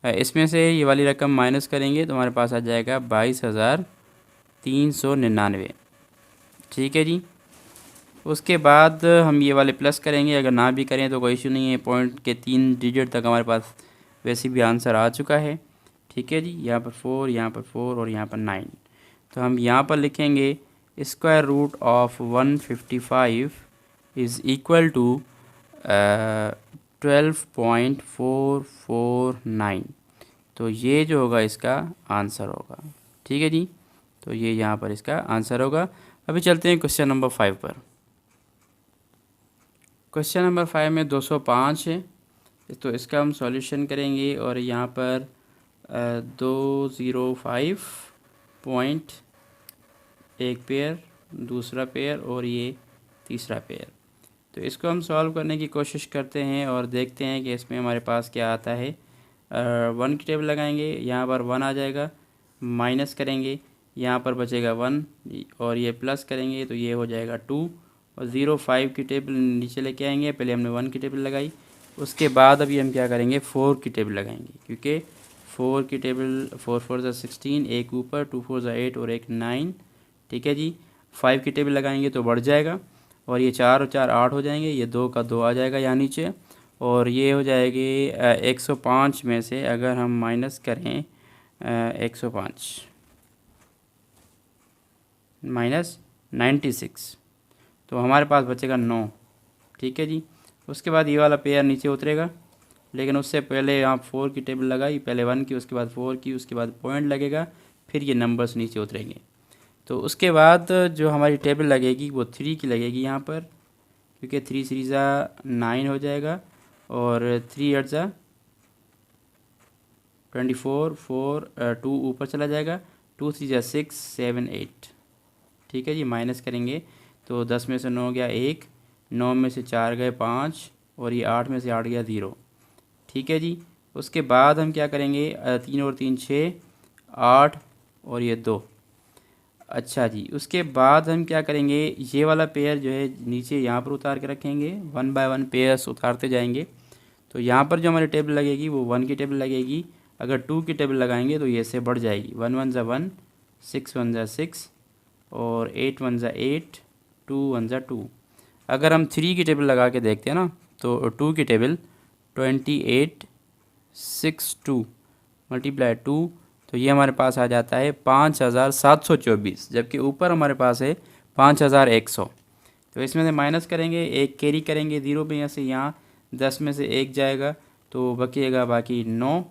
इसमें से ये वाली रकम माइनस करेंगे तो हमारे पास आ जाएगा 22,399। ठीक है जी। उसके बाद हम ये वाले प्लस करेंगे, अगर ना भी करें तो कोई इशू नहीं है, पॉइंट के 3 डिजिट तक हमारे पास वैसे भी आंसर आ चुका है। ठीक है जी। यहाँ पर 4, यहाँ पर 4 और यहाँ पर 9। तो हम यहाँ पर लिखेंगे square root of 155 is equal to 12.449। तो ये जो होगा इसका आंसर होगा। ठीक है जी। तो ये यहाँ पर इसका आंसर होगा। अभी चलते हैं क्वेश्चन नंबर 5 पर। क्वेश्चन नंबर 5 में 205 है, तो इसका हम सॉल्यूशन करेंगे और यहाँ पर 205 पॉइंट एक पेयर, दूसरा पेयर और ये तीसरा पेयर। तो इसको हम सॉल्व करने की कोशिश करते हैं और देखते हैं कि इसमें हमारे पास क्या आता है। 1 की टेबल लगाएंगे, यहाँ पर 1 आ जाएगा, माइनस करेंगे, यहाँ पर बचेगा 1 और ये प्लस करेंगे तो ये हो जाएगा 2 और 0 5 की टेबल नीचे लेके आएंगे। पहले हमने 1 की टेबल लगाई, उसके बाद अभी हम क्या करेंगे 4 की टेबल लगाएंगे, क्योंकि 4 की टेबल 4 4 ज़ा 16, एक ऊपर, 2 4 ज़ा 8 और एक 9। ठीक है जी। 5 की टेबल लगाएंगे तो बढ़ जाएगा और ये 4 और 4 8 हो जाएंगे, ये 2 का 2 आ जाएगा यहाँ नीचे और ये हो जाएगी 105 में से अगर हम माइनस करें 105 माइनस 96 तो हमारे पास बचेगा 9। ठीक है जी। उसके बाद ये वाला पेयर नीचे उतरेगा, लेकिन उससे पहले यहाँ 4 की टेबल लगाई, पहले 1 की, उसके बाद 4 की, उसके बाद पॉइंट लगेगा, फिर ये नंबर्स नीचे उतरेंगे। तो उसके बाद जो हमारी टेबल लगेगी वो 3 की लगेगी यहाँ पर, क्योंकि 3 3 ज़ा 9 हो जाएगा और 3 8 ज़ा 24, 4 2 ऊपर चला जाएगा, 2 3 ज़ा 6 7 8। ठीक है जी। माइनस करेंगे तो 10 में से 9 गया 1, 9 में से 4 गए 5 और ये 8 में से 8 गया 0। ठीक है जी। उसके बाद हम क्या करेंगे 3 और 3 6 8 और ये 2। अच्छा जी। उसके बाद हम क्या करेंगे, ये वाला पेयर जो है नीचे यहाँ पर उतार के रखेंगे, 1 बाय 1 पेयर्स उतारते जाएंगे। तो यहाँ पर जो हमारी टेबल लगेगी वो 1 की टेबल लगेगी, अगर 2 की टेबल लगाएंगे तो ये इससे बढ़ जाएगी, 1 1 ज़ा 1, 6 1 ज़ा 6 और 8 1 ज़ा 8, 2 1 ज़ा 2। अगर हम 3 की टेबल लगा के देखते हैं ना तो 2 की टेबल 28 6 2 मल्टीप्लाई 2, तो ये हमारे पास आ जाता है 5724, जबकि ऊपर हमारे पास है 5100। तो इसमें से माइनस करेंगे, एक कैरी करेंगे 0 में, यहाँ से यहाँ 10 में से 1 जाएगा तो बचेगा बाकी 9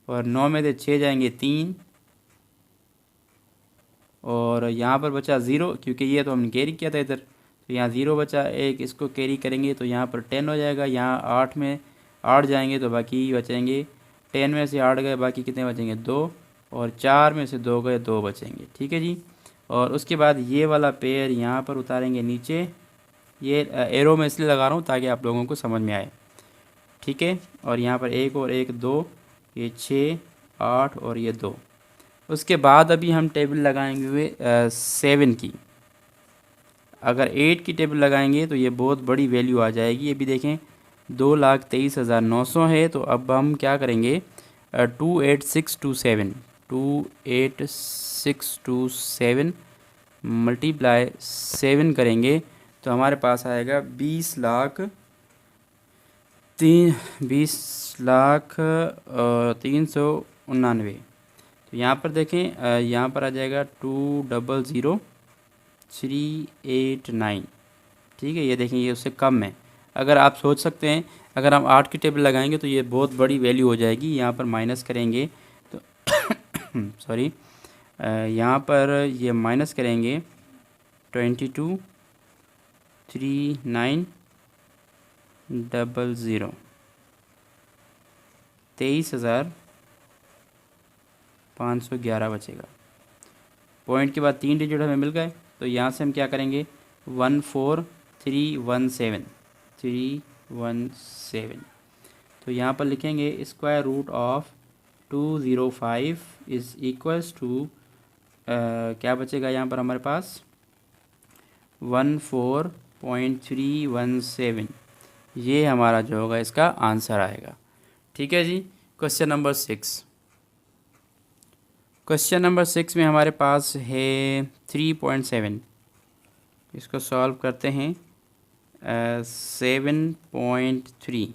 और 9 में से 6 जाएंगे 3 और यहाँ पर बचा 0, क्योंकि ये तो हमने कैरी किया था इधर, तो यहाँ 0 बचा, एक इसको कैरी करेंगे तो यहाँ पर 10 हो जाएगा, यहाँ 8 में 8 जाएंगे तो बाकी बचेंगे, 10 में से 8 गए, बाकी कितने बचेंगे 2 और 4 में से 2 गए 2 बचेंगे। ठीक है जी। और उसके बाद ये वाला पेयर यहाँ पर उतारेंगे नीचे, ये एरो में इसलिए लगा रहा हूँ ताकि आप लोगों को समझ में आए। ठीक है। और यहाँ पर 1 और 1 2, ये 6 8 और ये 2। उसके बाद अभी हम टेबल लगाएंगे हुए 7 की। अगर 8 की टेबल लगाएंगे तो ये बहुत बड़ी वैल्यू आ जाएगी, ये भी देखें 2,23,900 है। तो अब हम क्या करेंगे 28627 28627 मल्टीप्लाई 7 करेंगे तो हमारे पास आएगा 20,399। तो यहाँ पर देखें यहाँ पर आ जाएगा 2,00,389। ठीक है। ये देखें ये उससे कम है। अगर आप सोच सकते हैं अगर हम 8 की टेबल लगाएंगे तो ये बहुत बड़ी वैल्यू हो जाएगी, यहाँ पर माइनस करेंगे तो सॉरी यहाँ पर ये माइनस करेंगे 22,3900 23,511 बचेगा। पॉइंट के बाद 3 डिजिट हमें मिल गए, तो यहाँ से हम क्या करेंगे 14317 तो यहाँ पर लिखेंगे square root of 205 is equals to क्या बचेगा यहाँ पर हमारे पास 14.317। ये हमारा जो होगा इसका आंसर आएगा। ठीक है जी। Question number 6। क्वेश्चन नंबर 6 में हमारे पास है 3.7। इसको सॉल्व करते हैं। 7.3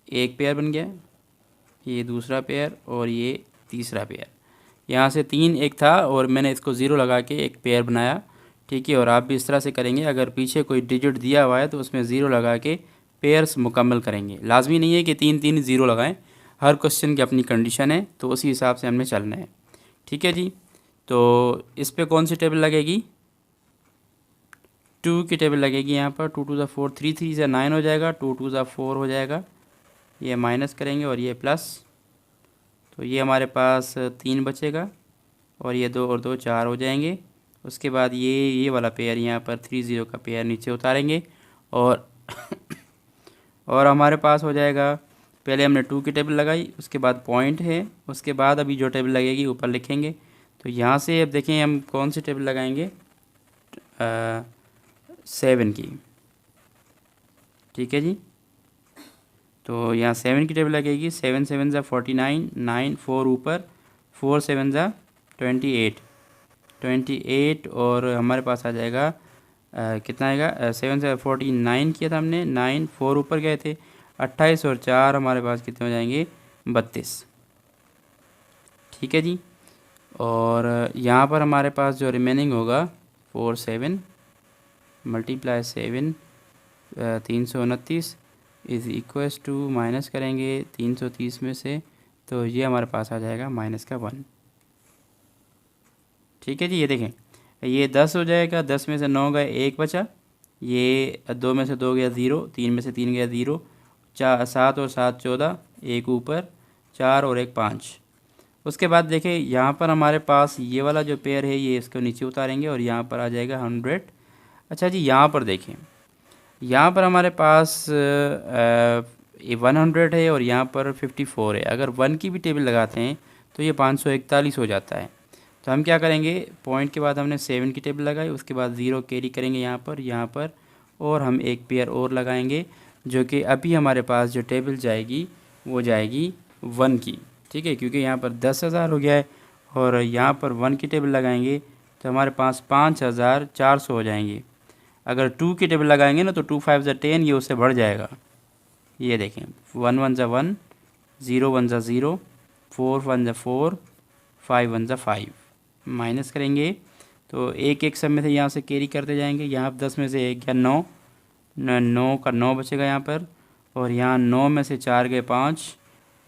एक पेयर बन गया, ये दूसरा पेयर और ये तीसरा पेयर। यहाँ से 3 एक था और मैंने इसको ज़ीरो लगा के एक पेयर बनाया। ठीक है, और आप भी इस तरह से करेंगे। अगर पीछे कोई डिजिट दिया हुआ है तो उसमें ज़ीरो लगा के पेयर्स मुकम्मल करेंगे। लाजमी नहीं है कि 3 ज़ीरो लगाएं, हर क्वेश्चन की अपनी कंडीशन है, तो उसी हिसाब से हमने चलना है। ठीक है जी, तो इस पे कौन सी टेबल लगेगी? 2 की टेबल लगेगी यहाँ पर। 2 2 4, 3 3 9 हो जाएगा, 2 2 4 हो जाएगा। ये माइनस करेंगे और ये प्लस, तो ये हमारे पास 3 बचेगा और ये 2 और 2 4 हो जाएंगे। उसके बाद ये वाला पेयर यहाँ पर 3 0 का पेयर नीचे उतारेंगे और और हमारे पास हो जाएगा, पहले हमने 2 की टेबल लगाई, उसके बाद पॉइंट है, उसके बाद अभी जो टेबल लगेगी ऊपर लिखेंगे। तो यहाँ से अब देखें हम कौन सी टेबल लगाएंगे? 7 की। ठीक है जी, तो यहाँ 7 की टेबल लगेगी। 7 7 ज़ा 49, 9 4 ऊपर, 4 7 ज़ा 28 28 और हमारे पास आ जाएगा कितना आएगा? 7 से 49 किया था हमने, 9 4 ऊपर गए थे, 28 और 4 हमारे पास कितने हो जाएंगे? 32। ठीक है जी, और यहाँ पर हमारे पास जो रिमेनिंग होगा 4 7 multiply 7 329 is equals to, minus करेंगे 330 में से, तो ये हमारे पास आ जाएगा -1। ठीक है जी, ये देखें, ये 10 हो जाएगा, 10 में से 9 गए, 1 बचा, ये 2 में से 2 गया 0, 3 में से 3 गया 0, 7 और 7 14, 1 ऊपर, 4 और 1 5। उसके बाद देखें यहाँ पर हमारे पास ये वाला जो पेयर है ये इसको नीचे उतारेंगे और यहाँ पर आ जाएगा 100। अच्छा जी, यहाँ पर देखें, यहाँ पर हमारे पास 100 है और यहाँ पर 54 है। अगर 1 की भी टेबल लगाते हैं तो ये 541 हो जाता है। तो हम क्या करेंगे, पॉइंट के बाद हमने 7 की टेबल लगाई, उसके बाद 0 कैरी करेंगे यहाँ पर और हम एक पेयर और लगाएंगे, जो कि अभी हमारे पास जो टेबल जाएगी वो जाएगी 1 की। ठीक है, क्योंकि यहाँ पर 10,000 हो गया है और यहाँ पर 1 की टेबल लगाएंगे तो हमारे पास 5,400 हो जाएंगे। अगर 2 की टेबल लगाएंगे ना तो 2 5 ज़ा 10, ये उससे बढ़ जाएगा। ये देखें, 1 1 ज़ा 1, 0 1 ज़ा 0, 4 1 ज़ा 4, 5 1 ज़ा 5। माइनस करेंगे तो एक एक सब में से यहाँ से कैरी करते जाएंगे। यहाँ 10 में से 1 गया 9, 9 का 9 बचेगा यहाँ पर, और यहाँ 9 में से 4 गए 5,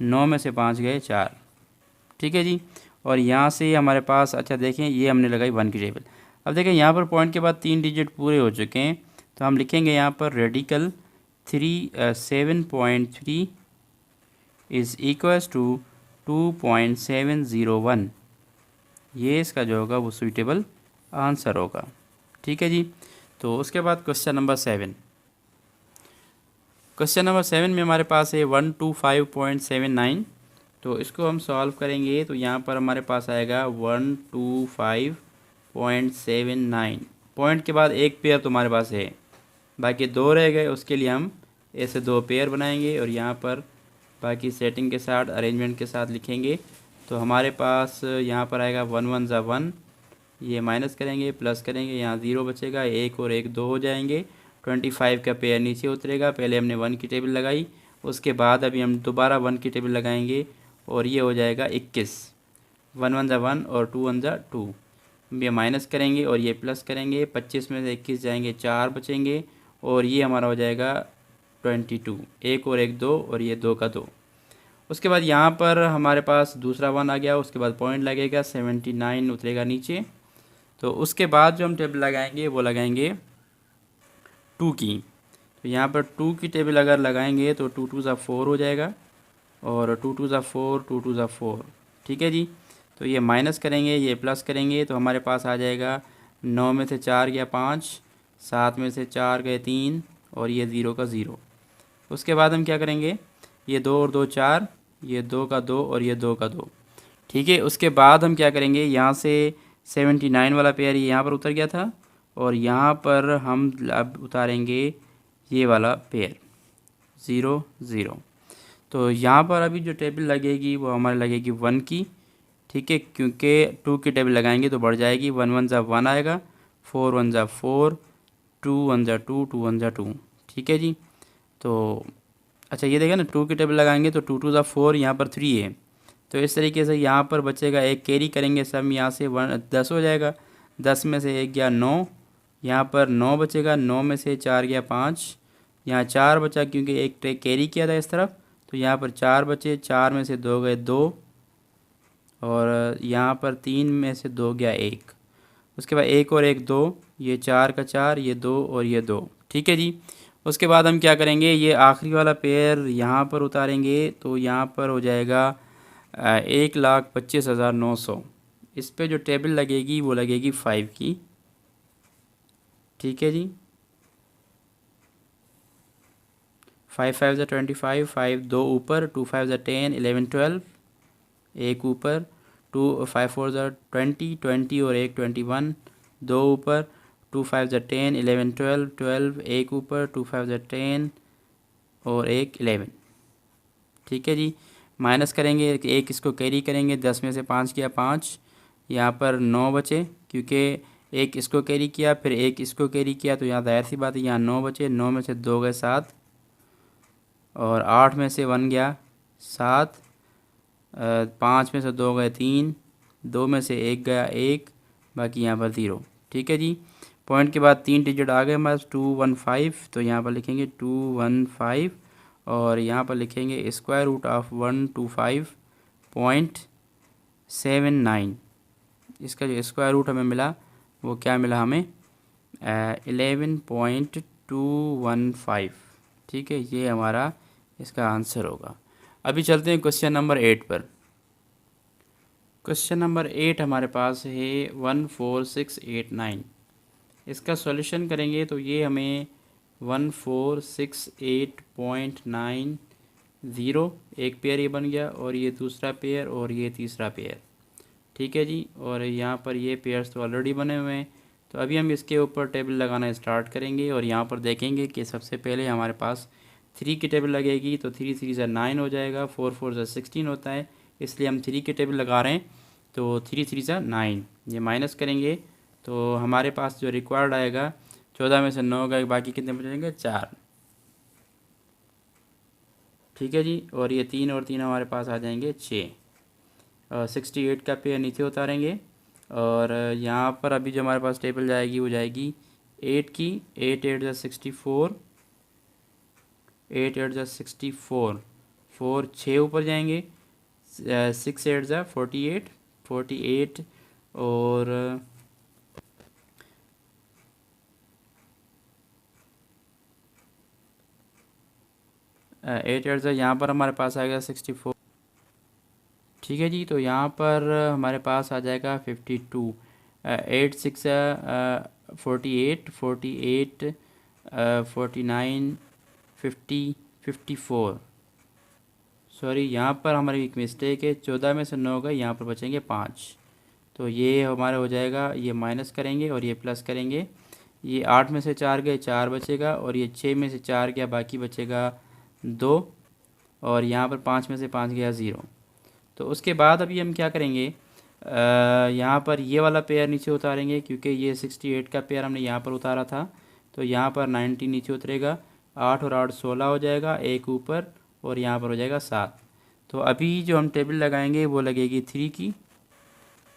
9 में से 5 गए 4। ठीक है जी, और यहाँ से हमारे पास, अच्छा देखें, ये हमने लगाई 1 की टेबल। अब देखें यहाँ पर पॉइंट के बाद 3 डिजिट पूरे हो चुके हैं, तो हम लिखेंगे यहाँ पर रेडिकल 7.3 इज़ इक्वल्स टू 2.701। ये इसका जो होगा वो सूटेबल आंसर होगा। ठीक है जी, तो उसके बाद क्वेश्चन नंबर 7। क्वेश्चन नंबर 7 में हमारे पास है 125.79। तो इसको हम सॉल्व करेंगे तो यहाँ पर हमारे पास आएगा 125.79। पॉइंट के बाद एक पेयर तुम्हारे पास है, बाकी 2 रह गए, उसके लिए हम ऐसे 2 पेयर बनाएंगे और यहाँ पर बाकी सेटिंग के साथ, अरेंजमेंट के साथ लिखेंगे। तो हमारे पास यहाँ पर आएगा 1 1 ज़ा 1, ये माइनस करेंगे, प्लस करेंगे, यहाँ 0 बचेगा, 1 और 1 2 हो जाएंगे, 25 का पेयर नीचे उतरेगा। पहले हमने 1 की टेबल लगाई, उसके बाद अभी हम दोबारा 1 की टेबल लगाएंगे और ये हो जाएगा 21। 1 1 ज़ा 1 और 2 1 ज़ा 2, ये माइनस करेंगे और ये प्लस करेंगे, 25 में से 21 जाएंगे, 4 बचेंगे और ये हमारा हो जाएगा 22। 1 और 1 2 और ये 2 का 2। उसके बाद यहाँ पर हमारे पास दूसरा 1 आ गया, उसके बाद पॉइंट लगेगा, 79 उतरेगा नीचे। तो उसके बाद जो हम टेबल लगाएंगे वो लगाएंगे 2 की। तो यहाँ पर 2 की टेबल अगर लगाएंगे तो 2 2 ज़ा 4 हो जाएगा और 2 2 ज़ा 4, 2 2 ज़ा 4। ठीक है जी, तो ये माइनस करेंगे, ये प्लस करेंगे, तो हमारे पास आ जाएगा 9 में से 4 गया 5, 7 में से 4 गए 3 और ये 0 का 0। उसके बाद हम क्या करेंगे, ये 2 और 2 4, ये 2 का 2 और ये 2 का 2। ठीक है, उसके बाद हम क्या करेंगे, यहाँ से 79 वाला पेयर ये यहाँ पर उतर गया था और यहाँ पर हम अब उतारेंगे ये वाला पेयर 0 0। तो यहाँ पर अभी जो टेबल लगेगी वो हमारे लगेगी 1 की, ठीक है, क्योंकि 2 की टेबल लगाएंगे तो बढ़ जाएगी। 1 1 ज़ा 1 आएगा, 4 1 ज़ा 4, 2 1 ज़ा 2, 2 1 ज़ा 2, ठीक है जी। तो अच्छा ये देखिए ना, 2 की टेबल लगाएंगे तो 2 2 ज़ा 4, यहाँ पर 3 है। तो इस तरीके से यहाँ पर बचेगा एक, कैरी करेंगे सब यहाँ से 10 हो जाएगा। 10 में से 1 गया 9, यहाँ पर 9 बचेगा। 9 में से 4 गया 5, यहाँ 4 बचा क्योंकि एक कैरी किया था इस तरफ, तो यहाँ पर 4 बचे। 4 में से 2 गए 2, और यहाँ पर 3 में से 2 गया 1। उसके बाद 1 और 1 2, ये 4 का 4, ये 2 और ये 2, ठीक है जी। उसके बाद हम क्या करेंगे, ये आखिरी वाला पेयर यहाँ पर उतारेंगे तो यहाँ पर हो जाएगा 1,25,900। इस पे जो टेबल लगेगी वो लगेगी 5 की, ठीक है जी। 5 5 ज़ा 25, 5 2 ऊपर, 2 5 ज़ा 10, 11 12, एक ऊपर, 2 5 4 ज़ा 20, 20 और 1 21, 2 ऊपर, 2 5 ज़ा 10, 11 12, 12 एक ऊपर, 2 5 ज़ा 10 और 1 11, ठीक है जी। माइनस करेंगे, एक इसको कैरी करेंगे। 10 में से 5 किया 5, यहाँ पर 9 बचे क्योंकि एक इसको कैरी किया फिर एक इसको कैरी किया, तो यहाँ जाहिर सी बात है यहाँ 9 बचे। 9 में से 2 गए 7, और 8 में से 1 गया 7, 5 में से 2 गए 3, 2 में से 1 गया 1, बाकी यहाँ पर 0, ठीक है जी। पॉइंट के बाद 3 डिजिट आ गए हमारे 215, तो यहाँ पर लिखेंगे 215, और यहाँ पर लिखेंगे स्क्वायर रूट ऑफ 125.79। इसका जो स्क्वायर रूट हमें मिला वो क्या मिला हमें, 11.215, ठीक है। ये हमारा इसका आंसर होगा। अभी चलते हैं क्वेश्चन नंबर 8 पर। क्वेश्चन नंबर 8 हमारे पास है 14689। इसका सॉल्यूशन करेंगे तो ये हमें 1468.90 एक पेयर ये बन गया, और ये दूसरा पेयर और ये तीसरा पेयर, ठीक है जी। और यहाँ पर ये पेयर्स तो ऑलरेडी बने हुए हैं, तो अभी हम इसके ऊपर टेबल लगाना स्टार्ट करेंगे। और यहाँ पर देखेंगे कि सबसे पहले हमारे पास 3 की टेबल लगेगी, तो 3 3 ज़ा 9 हो जाएगा, 4 4 ज़ा 16 होता है, इसलिए हम 3 की टेबल लगा रहे हैं। तो 3 3 ज़ा 9, ये माइनस करेंगे तो हमारे पास जो रिक्वायर्ड आएगा 14 में से 9 गए, बाकी कितने बचेंगे 4, ठीक है जी। और ये 3 और 3 हमारे पास आ जाएंगे 6। 68 का पेयर नीचे उतारेंगे, और यहाँ पर अभी जो हमारे पास टेबल जाएगी वो जाएगी 8 की। 8 8 ज़ा 64, 8 8 ज़ा 64, 4 6 ऊपर जाएंगे, 6 8 ज़ा 48, 48, और 8 8 ज़ा यहाँ पर हमारे पास आएगा 64, ठीक है जी। तो यहाँ पर हमारे पास आ जाएगा 52। 8 6 48, 48, 49, 50, 54। सॉरी, यहाँ पर हमारी एक मिस्टेक है, 14 में से 9 गए, यहाँ पर बचेंगे 5, तो ये हमारा हो जाएगा, ये माइनस करेंगे और ये प्लस करेंगे। ये 8 में से 4 गए, 4 बचेगा, और ये 6 में से 4 गया, बाकी बचेगा 2, और यहाँ पर 5 में से 5 गया 0। तो उसके बाद अभी हम क्या करेंगे, यहाँ पर ये वाला पेयर नीचे उतारेंगे क्योंकि ये 68 का पेयर हमने यहाँ पर उतारा था, तो यहाँ पर 90 नीचे उतरेगा। 8 और 8 16 हो जाएगा, एक ऊपर, और यहाँ पर हो जाएगा 7। तो अभी जो हम टेबल लगाएंगे वो लगेगी 3 की,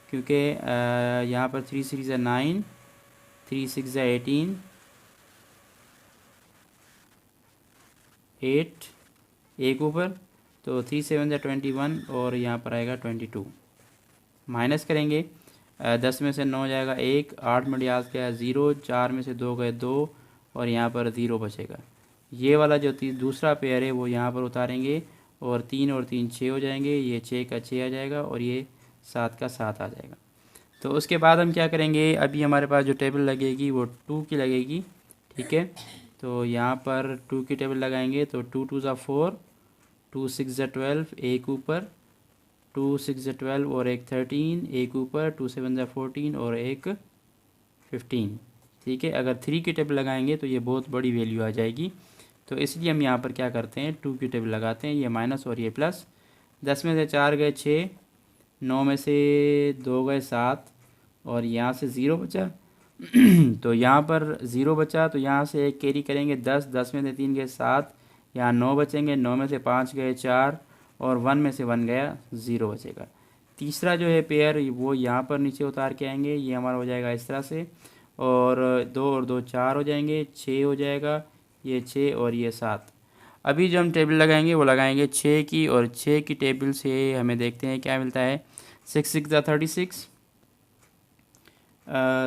क्योंकि यहाँ पर 3 3 ज़ा 9, 3 6 ज़ा 18, 8 एक ऊपर, तो 3 7 ज़ा 21, और यहाँ पर आएगा 22। माइनस करेंगे, 10 में से 9 जाएगा 1, 8 में डियाज गया 0, 4 में से 2 गए 2, और यहाँ पर 0 बचेगा। ये वाला जो दूसरा पेयर है वो यहाँ पर उतारेंगे, और 3 और 3 6 हो जाएंगे, ये 6 का 6 आ जाएगा, और ये 7 का 7 आ जाएगा। तो उसके बाद हम क्या करेंगे, अभी हमारे पास जो टेबल लगेगी वो 2 की लगेगी, ठीक है। तो यहाँ पर 2 की टेबल लगाएंगे तो 2 2 ज़ा 4, 2 6 ज़ा 12, एक ऊपर, 2 6 ज़ा 12 और एक 13, एक ऊपर, 2 7 ज़ा 14 और एक 15, ठीक है। अगर 3 की टेबल लगाएंगे तो ये बहुत बड़ी वैल्यू आ जाएगी, तो इसलिए हम यहाँ पर क्या करते हैं, 2 की टेबल लगाते हैं, ये माइनस और ये प्लस। 10 में से 4 गए 6, 9 में से 2 गए 7 और यहाँ से 0 बचा। तो यहाँ पर 0 बचा तो यहाँ से एक कैरी करेंगे 10, 10 में से 3 गए 7, यहाँ 9 बचेंगे, 9 में से 5 गए 4 और 1 में से 1 गया 0 बचेगा। तीसरा जो है पेयर वो यहाँ पर नीचे उतार के आएंगे, ये हमारा हो जाएगा इस तरह से, और 2 और 2 4 हो जाएंगे, 6 हो जाएगा, ये 6 और ये 7। अभी जो हम टेबल लगाएंगे वो लगाएंगे 6 की, और 6 की टेबल से हमें देखते हैं क्या मिलता है। 6 6 ज़ा 36,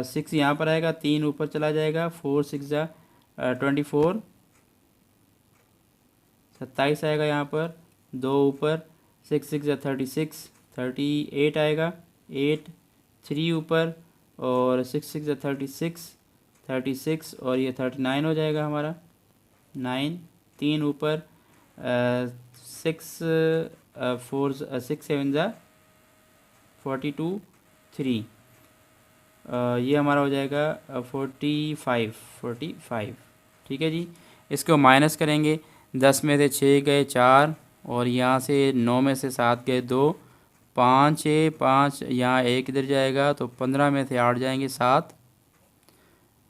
6 यहाँ पर आएगा, 3 ऊपर चला जाएगा, 4 6 ज़ा 24, 27 आएगा यहाँ पर, 2 ऊपर, 6 6 ज़ा 36, 38 आएगा, 8 3 ऊपर और 6 6 ज़ा 36, 36 और ये 39 हो जाएगा हमारा, 9 3 ऊपर, 6 4 6 7 ज़ा 42, 3, ये हमारा हो जाएगा 45। ठीक है जी। इसको माइनस करेंगे, 10 में से 6 गए 4 और यहाँ से 9 में से 7 गए 2, 5 है 5, यहाँ 1 इधर जाएगा तो 15 में से 8 जाएंगे 7,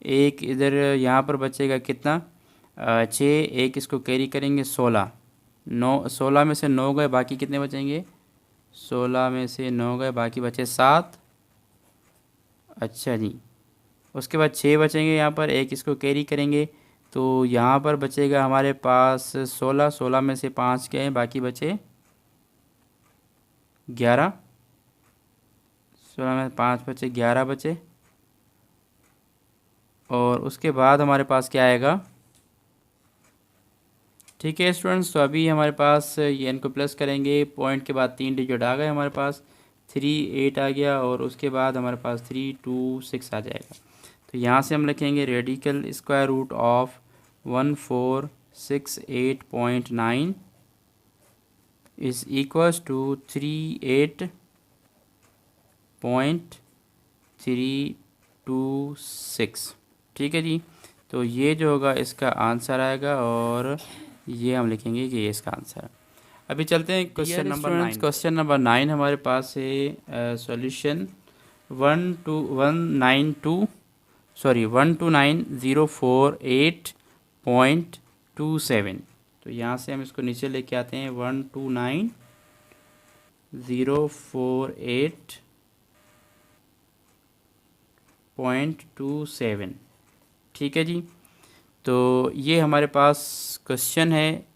1 इधर यहाँ पर बचेगा कितना 6, 1 इसको कैरी करेंगे 16, 9 16 में से 9 गए, बाकी कितने बचेंगे, 16 में से 9 गए, बाकी बचे 7। अच्छा जी, उसके बाद 6 बचेंगे यहाँ पर, 1 इसको कैरी करेंगे तो यहाँ पर बचेगा हमारे पास 16, 16 में से 5 गए, बाकी बचे 11, 16 में 5 बचे 11 बचे। और उसके बाद हमारे पास क्या आएगा, ठीक है स्टूडेंट्स। तो अभी हमारे पास ये इनको प्लस करेंगे, पॉइंट के बाद 3 डिजिट आ गए हमारे पास, 3 8 आ गया और उसके बाद हमारे पास 3 2 6 आ जाएगा। तो यहाँ से हम लिखेंगे radical square root of 1468.9 is equals to 38.326। ठीक है जी। तो ये जो होगा इसका आंसर आएगा और ये हम लिखेंगे कि ये इसका आंसर है। अभी चलते हैं क्वेश्चन नंबर 9। क्वेश्चन नंबर 9 हमारे पास है सॉल्यूशन 12904.27। तो यहाँ से हम इसको नीचे लेके आते हैं 12904.27। ठीक है जी। तो ये हमारे पास क्वेश्चन है,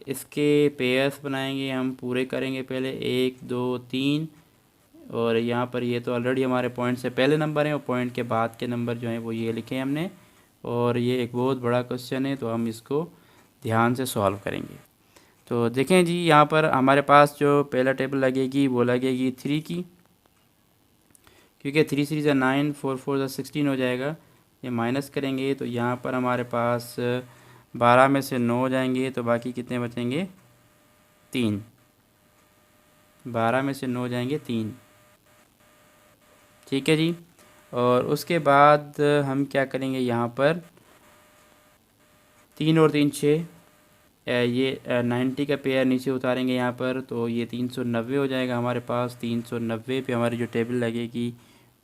इसके पेयर्स बनाएंगे हम, पूरे करेंगे पहले 1 2 3 और यहाँ पर ये तो ऑलरेडी हमारे पॉइंट से पहले नंबर हैं और पॉइंट के बाद के नंबर जो हैं वो ये लिखे हैं हमने, और ये एक बहुत बड़ा क्वेश्चन है तो हम इसको ध्यान से सॉल्व करेंगे। तो देखें जी, यहाँ पर हमारे पास जो पहला टेबल लगेगी वो लगेगी 3 की, क्योंकि 3 3 ज़ा 9, 4 4 ज़ा 16 हो जाएगा। ये माइनस करेंगे तो यहाँ पर हमारे पास 12 में से 9 जाएंगे तो बाकी कितने बचेंगे 3, 12 में से 9 जाएंगे 3। ठीक है जी। और उसके बाद हम क्या करेंगे, यहाँ पर 3 और 3 6, ये 90 का पेयर नीचे उतारेंगे यहाँ पर तो ये 390 हो जाएगा हमारे पास। 390 पे हमारी जो टेबल लगेगी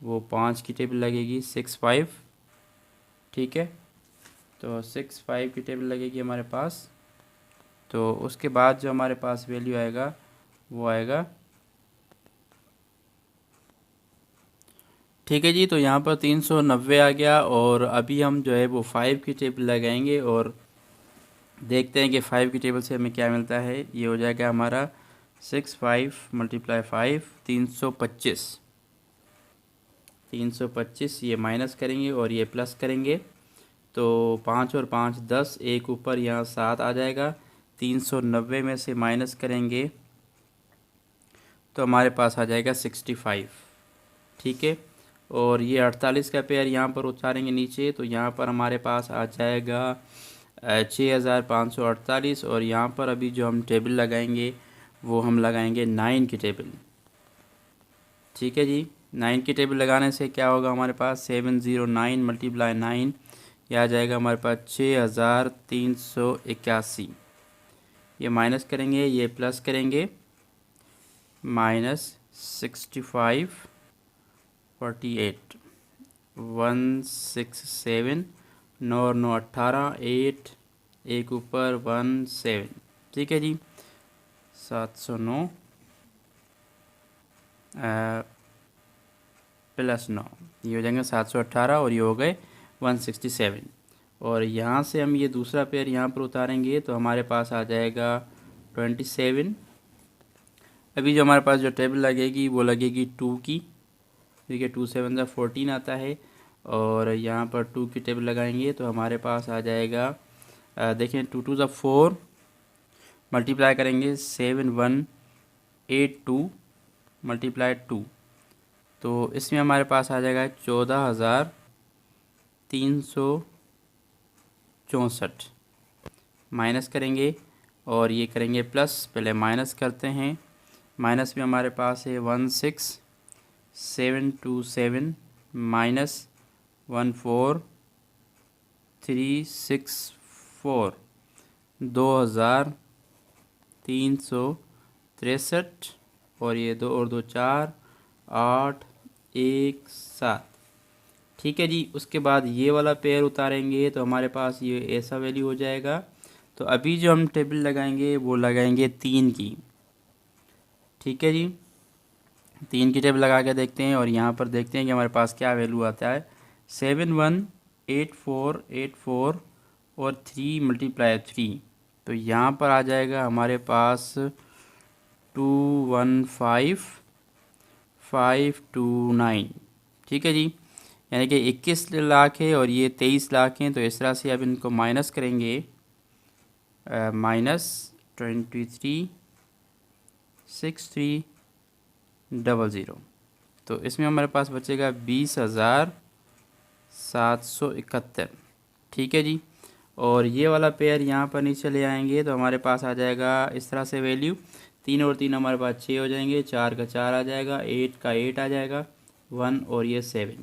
वो 5 की टेबल लगेगी 6 5। ठीक है, तो 6 5 की टेबल लगेगी हमारे पास। तो उसके बाद जो हमारे पास वैल्यू आएगा वो आएगा, ठीक है जी। तो यहाँ पर 390 आ गया और अभी हम जो है वो 5 की टेबल लगाएंगे और देखते हैं कि 5 की टेबल से हमें क्या मिलता है। ये हो जाएगा हमारा 6 5 × 5 325। 325 ये माइनस करेंगे और ये प्लस करेंगे तो 5 और 5 10, एक ऊपर यहाँ 7 आ जाएगा। 390 में से माइनस करेंगे तो हमारे पास आ जाएगा 65। ठीक है, और ये 48 का पेयर यहाँ पर उतारेंगे नीचे तो यहाँ पर हमारे पास आ जाएगा 6548। और यहाँ पर अभी जो हम टेबल लगाएंगे वो हम लगाएंगे 9 की टेबल। ठीक है जी, 9 की टेबल लगाने से क्या होगा हमारे पास 709 × 9 ये आ जाएगा हमारे पास 6381। ये माइनस करेंगे, ये प्लस करेंगे, -6548 167 9 और 9 18 8 एक ऊपर 17। ठीक है जी, 709 +9, ये हो जाएंगे 718 और ये हो गए 167। और यहाँ से हम ये दूसरा पेयर यहाँ पर उतारेंगे तो हमारे पास आ जाएगा 27। अभी जो हमारे पास जो टेबल लगेगी वो लगेगी 2 की, देखिए 2 7 14 आता है। और यहाँ पर 2 की टेबल लगाएंगे तो हमारे पास आ जाएगा, देखें 2 2 4, मल्टीप्लाई करेंगे 7182 मल्टीप्लाई 2, तो इसमें हमारे पास आ जाएगा 14364। माइनस करेंगे और ये करेंगे प्लस, पहले माइनस करते हैं। माइनस में हमारे पास है 16727 -14364 2363। और ये 2 और 2 4 8 1 7। ठीक है जी, उसके बाद ये वाला पेयर उतारेंगे तो हमारे पास ये ऐसा वैल्यू हो जाएगा। तो अभी जो हम टेबल लगाएंगे वो लगाएंगे 3 की। ठीक है जी, 3 की टेबल लगा के देखते हैं और यहाँ पर देखते हैं कि हमारे पास क्या वैल्यू आता है। 718484 और 3 × 3, तो यहाँ पर आ जाएगा हमारे पास 215529। ठीक है जी, यानी कि 21 लाख है और ये 23 लाख हैं। तो इस तरह से अब इनको माइनस करेंगे, -236300। तो इसमें हमारे पास बचेगा 20,771। ठीक है जी, और ये वाला पेयर यहाँ पर नीचे ले आएंगे तो हमारे पास आ जाएगा इस तरह से वैल्यू। 3 और 3 हमारे पास 6 हो जाएंगे, 4 का 4 आ जाएगा, 8 का 8 आ जाएगा, 1 और ये 7।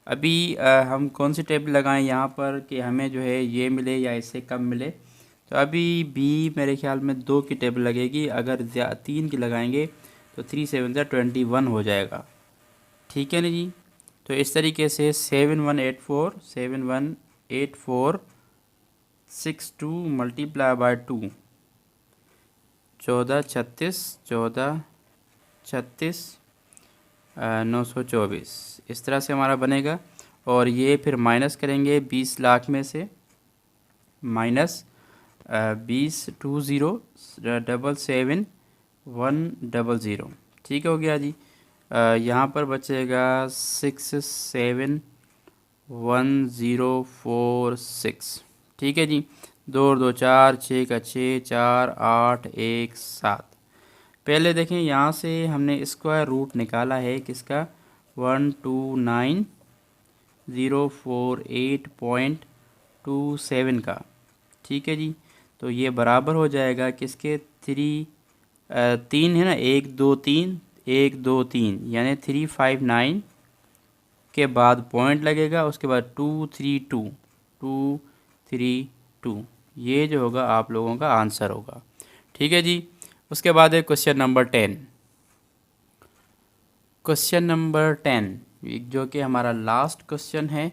अभी हम कौन सी टेबल लगाएं यहाँ पर कि हमें जो है ये मिले या इससे कम मिले। तो अभी बी मेरे ख्याल में 2 की टेबल लगेगी, अगर 3 की लगाएंगे तो 3 7 21 हो जाएगा। ठीक है ना जी, तो इस तरीके से 7184 मल्टीप्लाई बाय 2 1436 924 इस तरह से हमारा बनेगा। और ये फिर माइनस करेंगे 20 लाख में से, -20 77100। ठीक हो गया जी। यहाँ पर बचेगा 671,046। ठीक है जी, 2 और 2 4, 6 का 6 4 8 1 7। पहले देखें यहाँ से हमने स्क्वायर रूट निकाला है किसका, 129,048.27 का। ठीक है जी, तो ये बराबर हो जाएगा किसके, 3 है ना, 1 2 3 1 2 3, यानी 359 के बाद पॉइंट लगेगा, उसके बाद 232 ये जो होगा आप लोगों का आंसर होगा। ठीक है जी, उसके बाद है क्वेश्चन नंबर 10। क्वेश्चन नंबर 10 जो कि हमारा लास्ट क्वेश्चन है।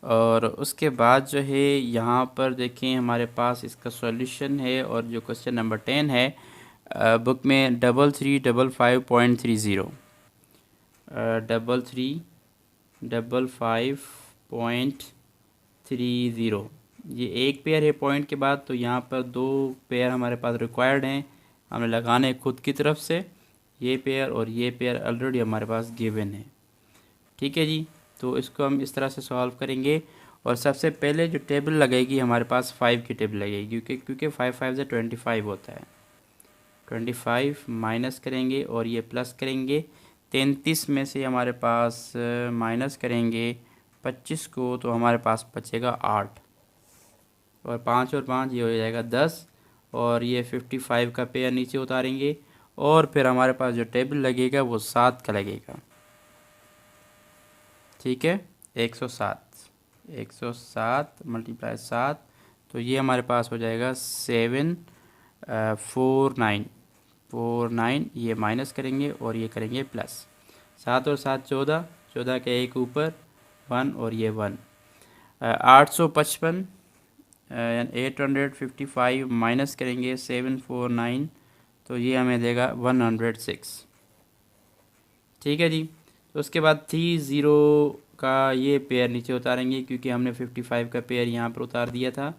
और उसके बाद जो है यहाँ पर देखें हमारे पास इसका सॉल्यूशन है। और जो क्वेश्चन नंबर 10 है बुक में 3355.30 3355.30 ये एक पेयर है पॉइंट के बाद। तो यहाँ पर 2 पेयर हमारे पास रिक्वायर्ड हैं, हमें लगाने खुद की तरफ से। ये पेयर और ये पेयर ऑलरेडी हमारे पास गिवन है। ठीक है जी, तो इसको हम इस तरह से सॉल्व करेंगे। और सबसे पहले जो टेबल लगेगी हमारे पास 5 की टेबल लगेगी, क्योंकि 5 5 से 25 होता है। 25 माइनस करेंगे और ये प्लस करेंगे। 33 में से हमारे पास माइनस करेंगे 25 को, तो हमारे पास बचेगा 8 और 5 और 5 ये हो जाएगा 10। और ये 55 का पेयर नीचे उतारेंगे और फिर हमारे पास जो टेबल लगेगा वो 7 का लगेगा। ठीक है, 107 107 मल्टीप्लाई 7, तो ये हमारे पास हो जाएगा 749। ये माइनस करेंगे और ये करेंगे प्लस। 7 और 7 14, 14 के एक ऊपर 1 और ये 1। 855 855 माइनस करेंगे 749, तो ये हमें देगा 106। ठीक है जी। तो उसके बाद 30 का ये पेयर नीचे उतारेंगे क्योंकि हमने 55 का पेयर यहाँ पर उतार दिया था,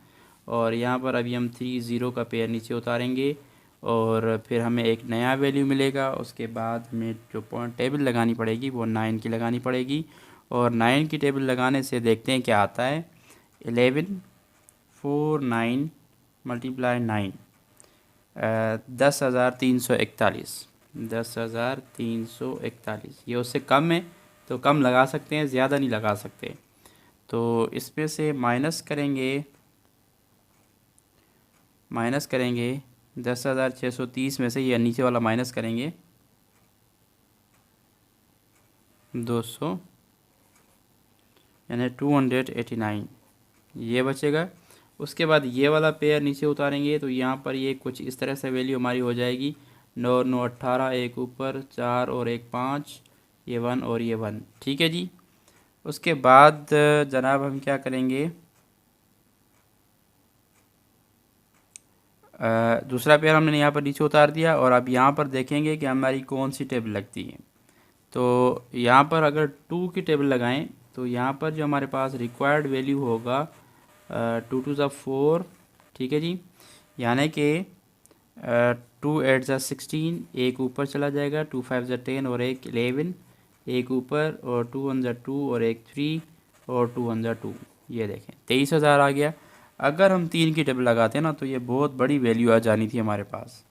और यहाँ पर अभी हम 30 का पेयर नीचे उतारेंगे और फिर हमें एक नया वैल्यू मिलेगा। उसके बाद हमें जो पॉइंट टेबल लगानी पड़ेगी वो 9 की लगानी पड़ेगी, और 9 की टेबल लगाने से देखते हैं क्या आता है। 1149 मल्टीप्लाई 9, 10,341। 10,341, ये उससे कम है तो कम लगा सकते हैं, ज़्यादा नहीं लगा सकते। तो इसमें से माइनस करेंगे 10,630 में से ये नीचे वाला माइनस करेंगे 200, यानी 289, ये बचेगा। उसके बाद ये वाला पेयर नीचे उतारेंगे तो यहाँ पर ये कुछ इस तरह से वैल्यू हमारी हो जाएगी। 9 9 18, एक ऊपर 4 और एक 5, ये 1 और ये 1। ठीक है जी। उसके बाद जनाब हम क्या करेंगे, दूसरा पेयर हमने यहाँ पर नीचे उतार दिया, और अब यहाँ पर देखेंगे कि हमारी कौन सी टेबल लगती है। तो यहाँ पर अगर 2 की टेबल लगाएं तो यहाँ पर जो हमारे पास रिक्वायर्ड वैल्यू होगा 2 2 4। ठीक है जी, यानी कि 2 8 16, एक ऊपर चला जाएगा, 2 5 10 और एक 11, एक ऊपर, और 2 1 2 और एक 3, और 2 1 2। ये देखें 23,000 आ गया। अगर हम 3 की टेबल लगाते हैं ना तो ये बहुत बड़ी वैल्यू आ जानी थी हमारे पास।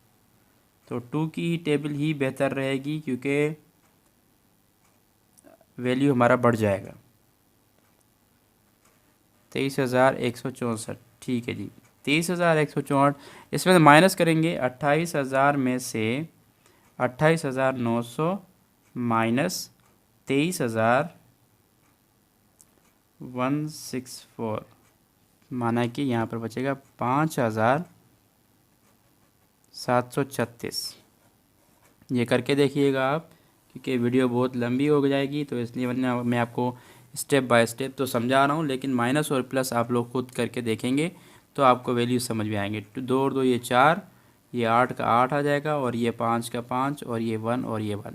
तो 2 की टेबल ही बेहतर रहेगी क्योंकि वैल्यू हमारा बढ़ जाएगा। 23,164। ठीक है जी, 23,164। इसमें से माइनस करेंगे 28,000 में से 28,900 माइनस 23,164, माना कि यहाँ पर बचेगा 5,736। ये करके देखिएगा आप, क्योंकि वीडियो बहुत लंबी हो जाएगी तो इसलिए मैं आपको स्टेप बाय स्टेप तो समझा रहा हूँ, लेकिन माइनस और प्लस आप लोग खुद करके देखेंगे तो आपको वैल्यू समझ में आएंगे। 2 और 2 ये 4, ये 8 का 8 आ जाएगा, और ये 5 का 5, और ये 1 और ये 1।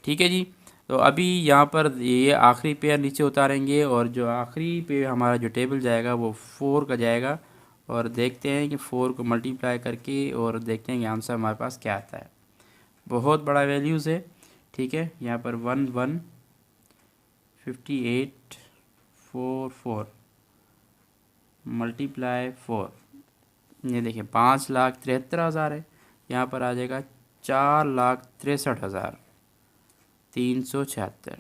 ठीक है जी। तो अभी यहाँ पर ये आखिरी पेयर नीचे उतारेंगे, और जो आखिरी पे हमारा जो टेबल जाएगा वो 4 का जाएगा, और देखते हैं कि 4 को मल्टीप्लाई करके और देखते हैं कि आंसर हमारे पास क्या आता है। बहुत बड़ा वैल्यूज़ है। ठीक है, यहाँ पर 1 1 58 4 4 मल्टीप्लाई 4, ये देखिए 5,73,000 है। यहाँ पर आ जाएगा 4,63,376।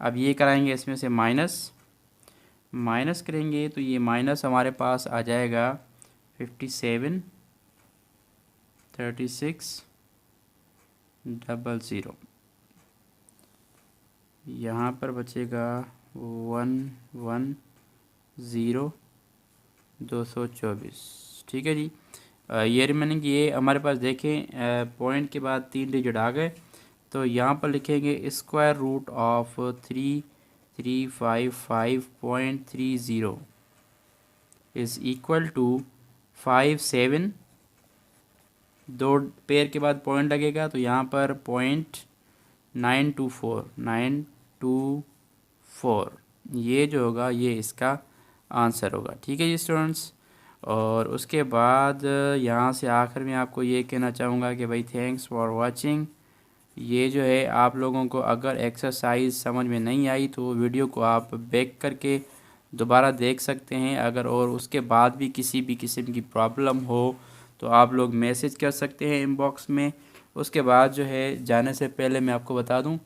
अब ये कराएंगे इसमें से माइनस करेंगे तो ये माइनस हमारे पास आ जाएगा 57 36 00। यहाँ पर बचेगा 1 1 0 224। ठीक है जी। ये रिमेनिंग ये हमारे पास देखें पॉइंट के बाद 3 डिजिट आ गए, तो यहाँ पर लिखेंगे square root of 3355.30 is equal to 57। 2 pair के बाद पॉइंट लगेगा तो यहाँ पर पॉइंट 924 ये जो होगा ये इसका आंसर होगा। ठीक है जी स्टूडेंट्स। और उसके बाद यहाँ से आखिर में आपको ये कहना चाहूँगा कि भाई थैंक्स फॉर वाचिंग। ये जो है आप लोगों को अगर एक्सरसाइज समझ में नहीं आई तो वीडियो को आप बैक करके दोबारा देख सकते हैं। अगर और उसके बाद भी किसी भी किस्म की प्रॉब्लम हो तो आप लोग मैसेज कर सकते हैं इनबॉक्स में। उसके बाद जो है जाने से पहले मैं आपको बता दूं,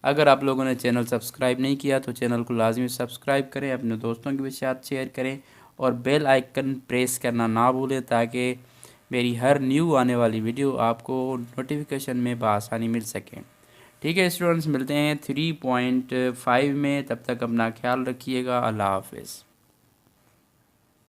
अगर आप लोगों ने चैनल सब्सक्राइब नहीं किया तो चैनल को लाजमी सब्सक्राइब करें, अपने दोस्तों के साथ शेयर करें, और बेल आइकन प्रेस करना ना भूलें ताकि मेरी हर न्यू आने वाली वीडियो आपको नोटिफिकेशन में बआसानी मिल सके। ठीक है स्टूडेंट्स, मिलते हैं 3.5 में, तब तक अपना ख्याल रखिएगा। अल्लाह हाफिज़।